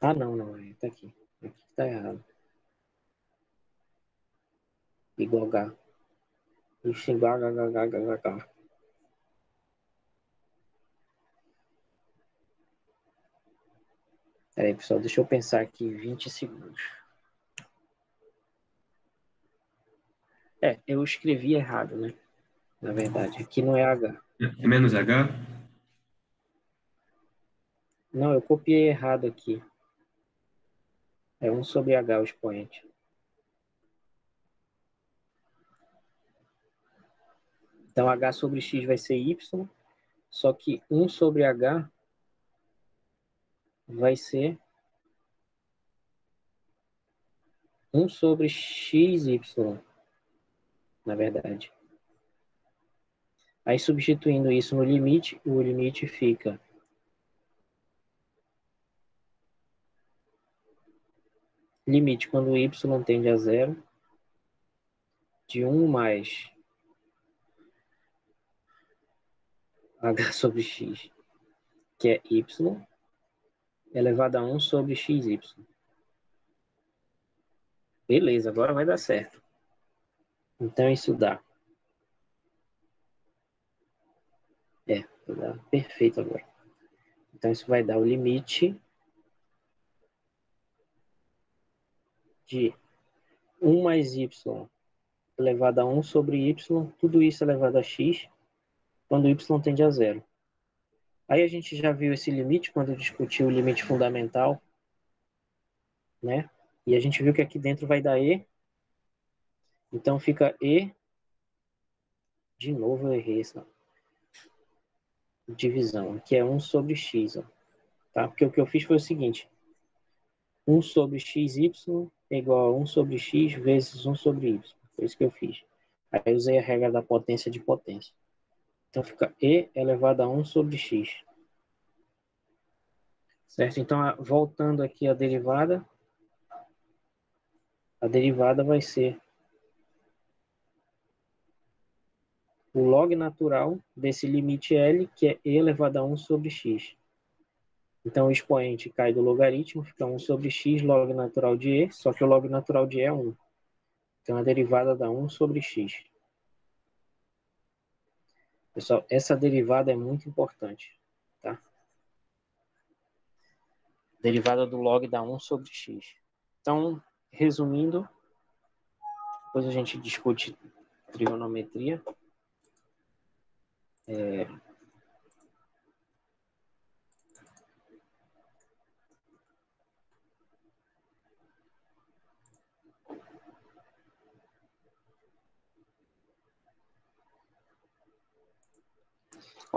Não, tá aqui. Aqui tá errado. Igual h. Ixi, h. Peraí, pessoal, deixa eu pensar aqui 20 segundos. Eu escrevi errado, né? Na verdade, aqui não é H. É menos H? Não, eu copiei errado aqui. É 1 sobre H o expoente. Então, H sobre X vai ser Y, só que 1 sobre H vai ser 1 sobre XY, na verdade. Aí, substituindo isso no limite, o limite fica limite quando o Y tende a zero, de 1 mais H sobre X, que é Y, elevado a 1 sobre XY. Beleza, agora vai dar certo. Então, isso dá. Vai dar perfeito agora. Então, isso vai dar o limite de 1 mais y elevado a 1 sobre y, tudo isso elevado a x, quando y tende a zero. Aí a gente já viu esse limite quando discutiu o limite fundamental, né? E a gente viu que aqui dentro vai dar e. Então, fica e. De novo, eu errei essa divisão, que é 1 sobre x, ó. Tá? Porque o que eu fiz foi o seguinte: 1 sobre xy é igual a 1 sobre x vezes 1 sobre y. Foi isso que eu fiz. Aí eu usei a regra da potência de potência. Então fica e elevado a 1 sobre x. Certo? Então, voltando aqui a derivada vai ser o log natural desse limite L, que é e elevado a 1 sobre x. Então, o expoente cai do logaritmo, fica 1 sobre x log natural de e, só que o log natural de e é 1. Então, a derivada dá 1 sobre x. Pessoal, essa derivada é muito importante. Derivada do log dá 1 sobre x. Então, resumindo, depois a gente discute trigonometria.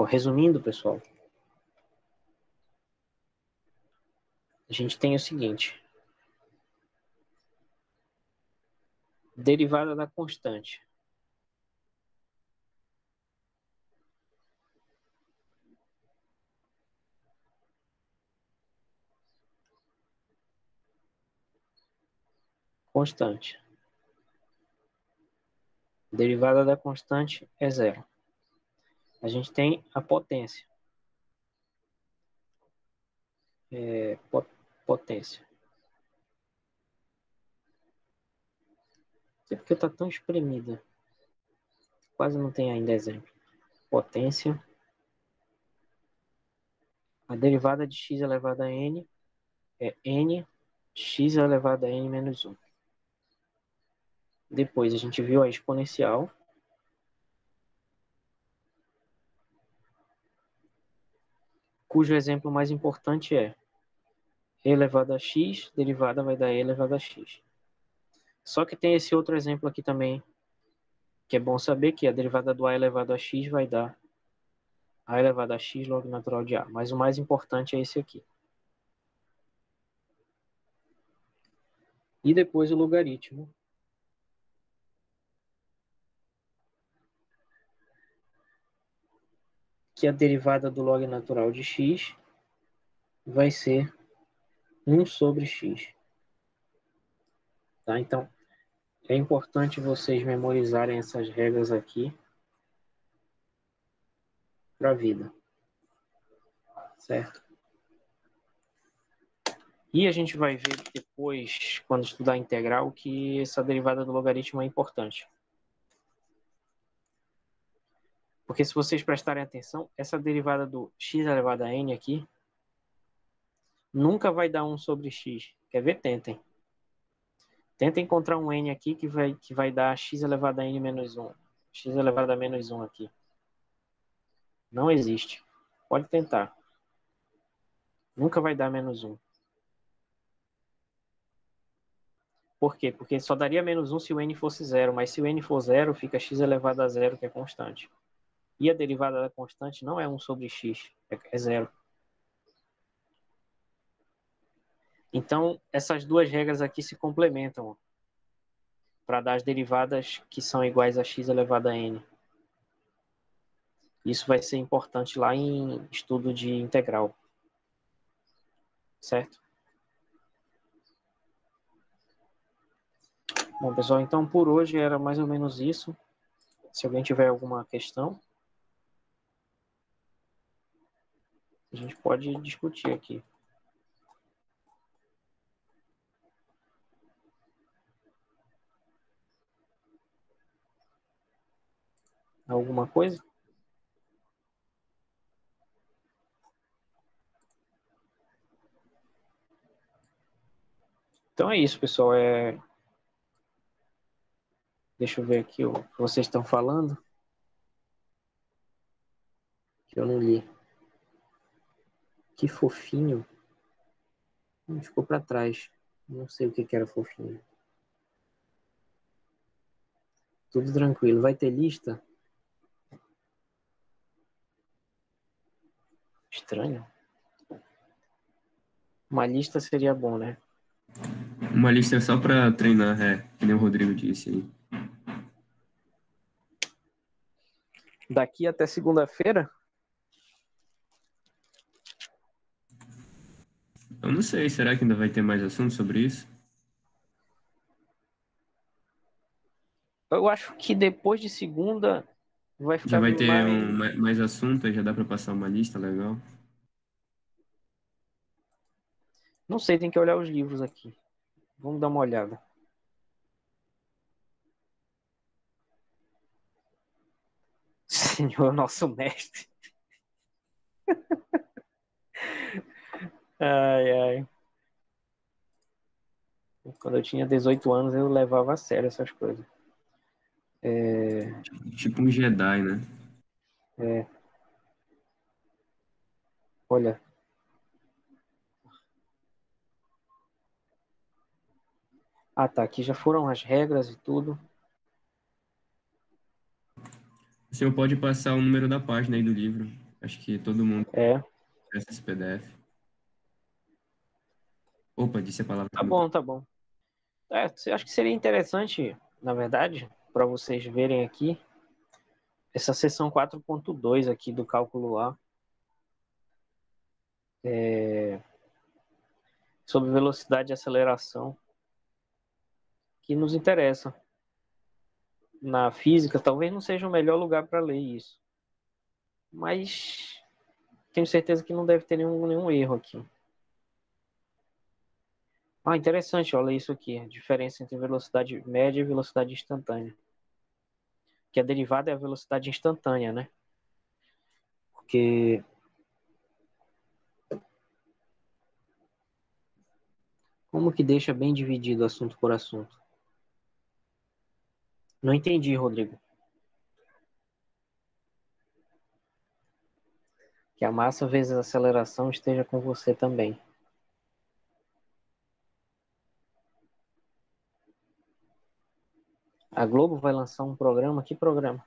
Resumindo, pessoal, a gente tem o seguinte. Derivada da constante. Constante. Derivada da constante é zero. A gente tem a potência. Potência. Não sei porque está tão espremida. Quase não tem ainda exemplo. Potência. A derivada de x elevado a n é n x elevado a n menos 1. Depois a gente viu a exponencial. Cujo exemplo mais importante é e elevado a x, derivada vai dar e elevado a x. Só que tem esse outro exemplo aqui também, que é bom saber que a derivada do a elevado a x vai dar a elevado a x log natural de a. Mas o mais importante é esse aqui. E depois o logaritmo. Que a derivada do log natural de x vai ser 1 sobre x. Tá? Então, é importante vocês memorizarem essas regras aqui para a vida. Certo? E a gente vai ver depois, quando estudar a integral, que essa derivada do logaritmo é importante. Porque se vocês prestarem atenção, essa derivada do x elevado a n aqui nunca vai dar 1 sobre x. Quer ver? Tentem. Tentem encontrar um n aqui que vai dar x elevado a n menos 1. X elevado a menos 1 aqui. Não existe. Pode tentar. Nunca vai dar menos 1. Por quê? Porque só daria menos 1 se o n fosse 0, mas se o n for 0, fica x elevado a 0, que é constante. E a derivada da constante não é 1 sobre x, é 0. Então, essas duas regras aqui se complementam para dar as derivadas que são iguais a x elevado a n. Isso vai ser importante lá em estudo de integral. Certo? Bom, pessoal, então por hoje era mais ou menos isso. Se alguém tiver alguma questão, a gente pode discutir aqui. Alguma coisa? Então é isso, pessoal. Deixa eu ver aqui o que vocês estão falando, que eu não li. Que fofinho. Ficou para trás. Não sei o que era fofinho. Tudo tranquilo. Vai ter lista? Estranho. Uma lista seria bom, né? Uma lista só para treinar, que nem o Rodrigo disse aí. Daqui até segunda-feira? Eu não sei, será que ainda vai ter mais assunto sobre isso? Eu acho que depois de segunda vai Já ficar vai ter mais... mais assunto, aí já dá para passar uma lista legal. Não sei, tem que olhar os livros aqui. Vamos dar uma olhada. Senhor, nosso mestre. Ai, ai. Quando eu tinha 18 anos, eu levava a sério essas coisas. Tipo um Jedi, né? Olha. Ah, tá. Aqui já foram as regras e tudo. O senhor pode passar o número da página aí do livro. Acho que todo mundo É. acessa esse PDF. Opa, disse a palavra Tá que não bom, tá bom. Acho que seria interessante, na verdade, para vocês verem aqui, essa seção 4.2 aqui do cálculo A, sobre velocidade e aceleração, que nos interessa. Na física, talvez não seja o melhor lugar para ler isso, mas tenho certeza que não deve ter nenhum erro aqui. Ah, interessante, olha isso aqui, a diferença entre velocidade média e velocidade instantânea. Que a derivada é a velocidade instantânea, né? Porque como que deixa bem dividido assunto por assunto? Não entendi, Rodrigo. Que a massa vezes a aceleração esteja com você também. A Globo vai lançar um programa. Que programa?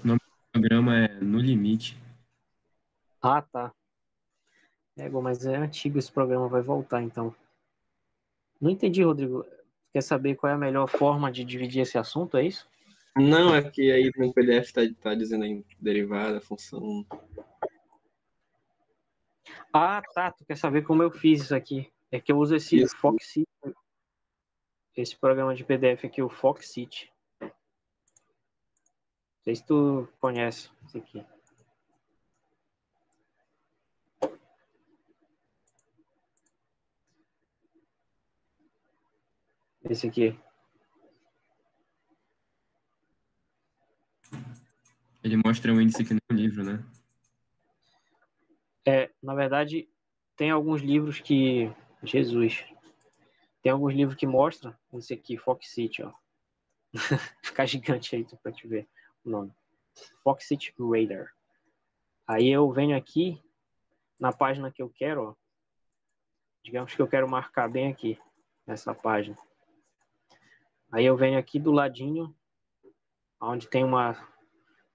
O nome do programa é No Limite. Ah, tá. Mas é antigo esse programa, vai voltar então. Não entendi, Rodrigo. Quer saber qual é a melhor forma de dividir esse assunto, é isso? Não, é que aí no PDF tá dizendo aí derivada, função. Ah, tá. Tu quer saber como eu fiz isso aqui? É que eu uso esse Isso. Foxit, esse programa de PDF aqui, o Foxit. Não sei se tu conhece isso aqui. Esse aqui. Ele mostra um índice que não é um livro, né? Na verdade, tem alguns livros que... Jesus. Tem alguns livros que mostram esse aqui, Foxit, ó. Ficar gigante aí pra te ver o nome. Foxit Radar. Aí eu venho aqui na página que eu quero, ó. Digamos que eu quero marcar bem aqui, nessa página. Aí eu venho aqui do ladinho, onde tem uma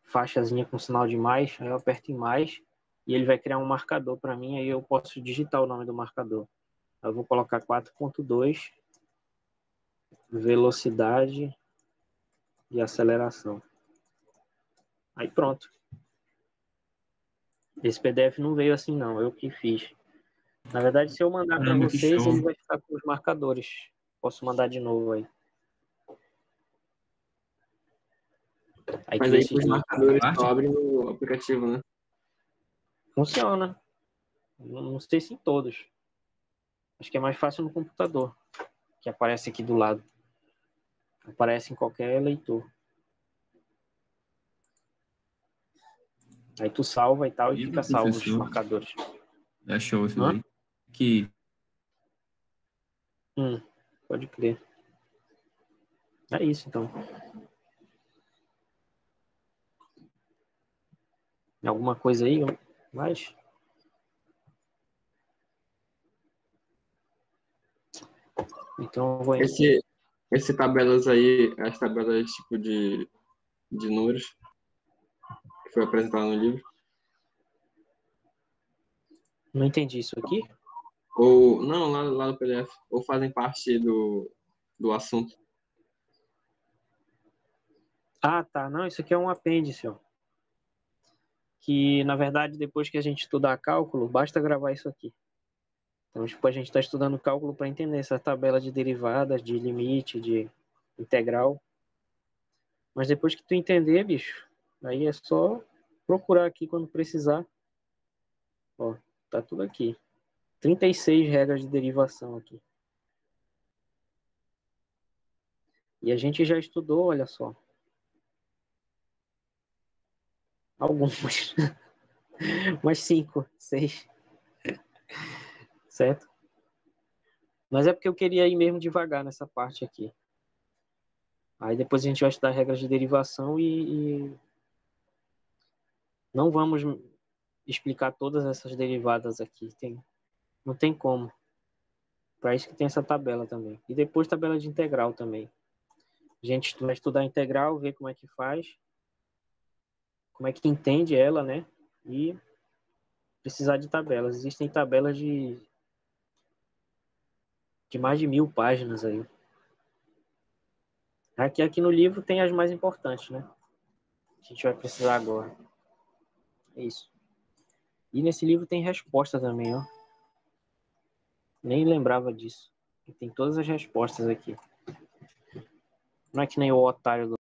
faixazinha com sinal de mais, aí eu aperto em mais e ele vai criar um marcador para mim, aí eu posso digitar o nome do marcador. Eu vou colocar 4.2 velocidade e aceleração. Aí pronto. Esse PDF não veio assim não, eu que fiz. Na verdade, se eu mandar para Caramba, que vocês, show. ele vai ficar com os marcadores. Posso mandar de novo aí. Aí tu Mas aí decide. os marcadores Parte? só abrem no aplicativo, né? Funciona. Não sei se em todos. Acho que é mais fácil no computador, que aparece aqui do lado. Aparece em qualquer leitor. Aí tu salva e tal e Livro, fica salvo os professor. marcadores. É show isso Hã? daí. Que Pode crer. É isso então. Alguma coisa aí? Mais? Então eu vou. Esse tabelas aí, as tabelas tipo de números que foi apresentado no livro. Não entendi isso aqui. Ou, não, lá no PDF. Ou fazem parte do assunto. Ah, tá. Não, isso aqui é um apêndice, ó. Que, na verdade, depois que a gente estudar cálculo, basta gravar isso aqui. Então, tipo, a gente está estudando cálculo para entender essa tabela de derivadas, de limite, de integral. Mas depois que tu entender, bicho, aí é só procurar aqui quando precisar. Ó, tá tudo aqui. 36 regras de derivação aqui. E a gente já estudou, olha só. Algumas. Umas 5, 6. Certo? Mas é porque eu queria ir mesmo devagar nessa parte aqui. Aí depois a gente vai estudar regras de derivação e não vamos explicar todas essas derivadas aqui. Não tem como. Para isso que tem essa tabela também. E depois tabela de integral também. A gente vai estudar a integral, ver como é que faz, como é que entende ela, né? E precisar de tabelas. Existem tabelas de mais de 1000 páginas aí. Aqui no livro tem as mais importantes, né? A gente vai precisar agora. É isso. E nesse livro tem resposta também, ó. Nem lembrava disso. E tem todas as respostas aqui. Não é que nem o otário do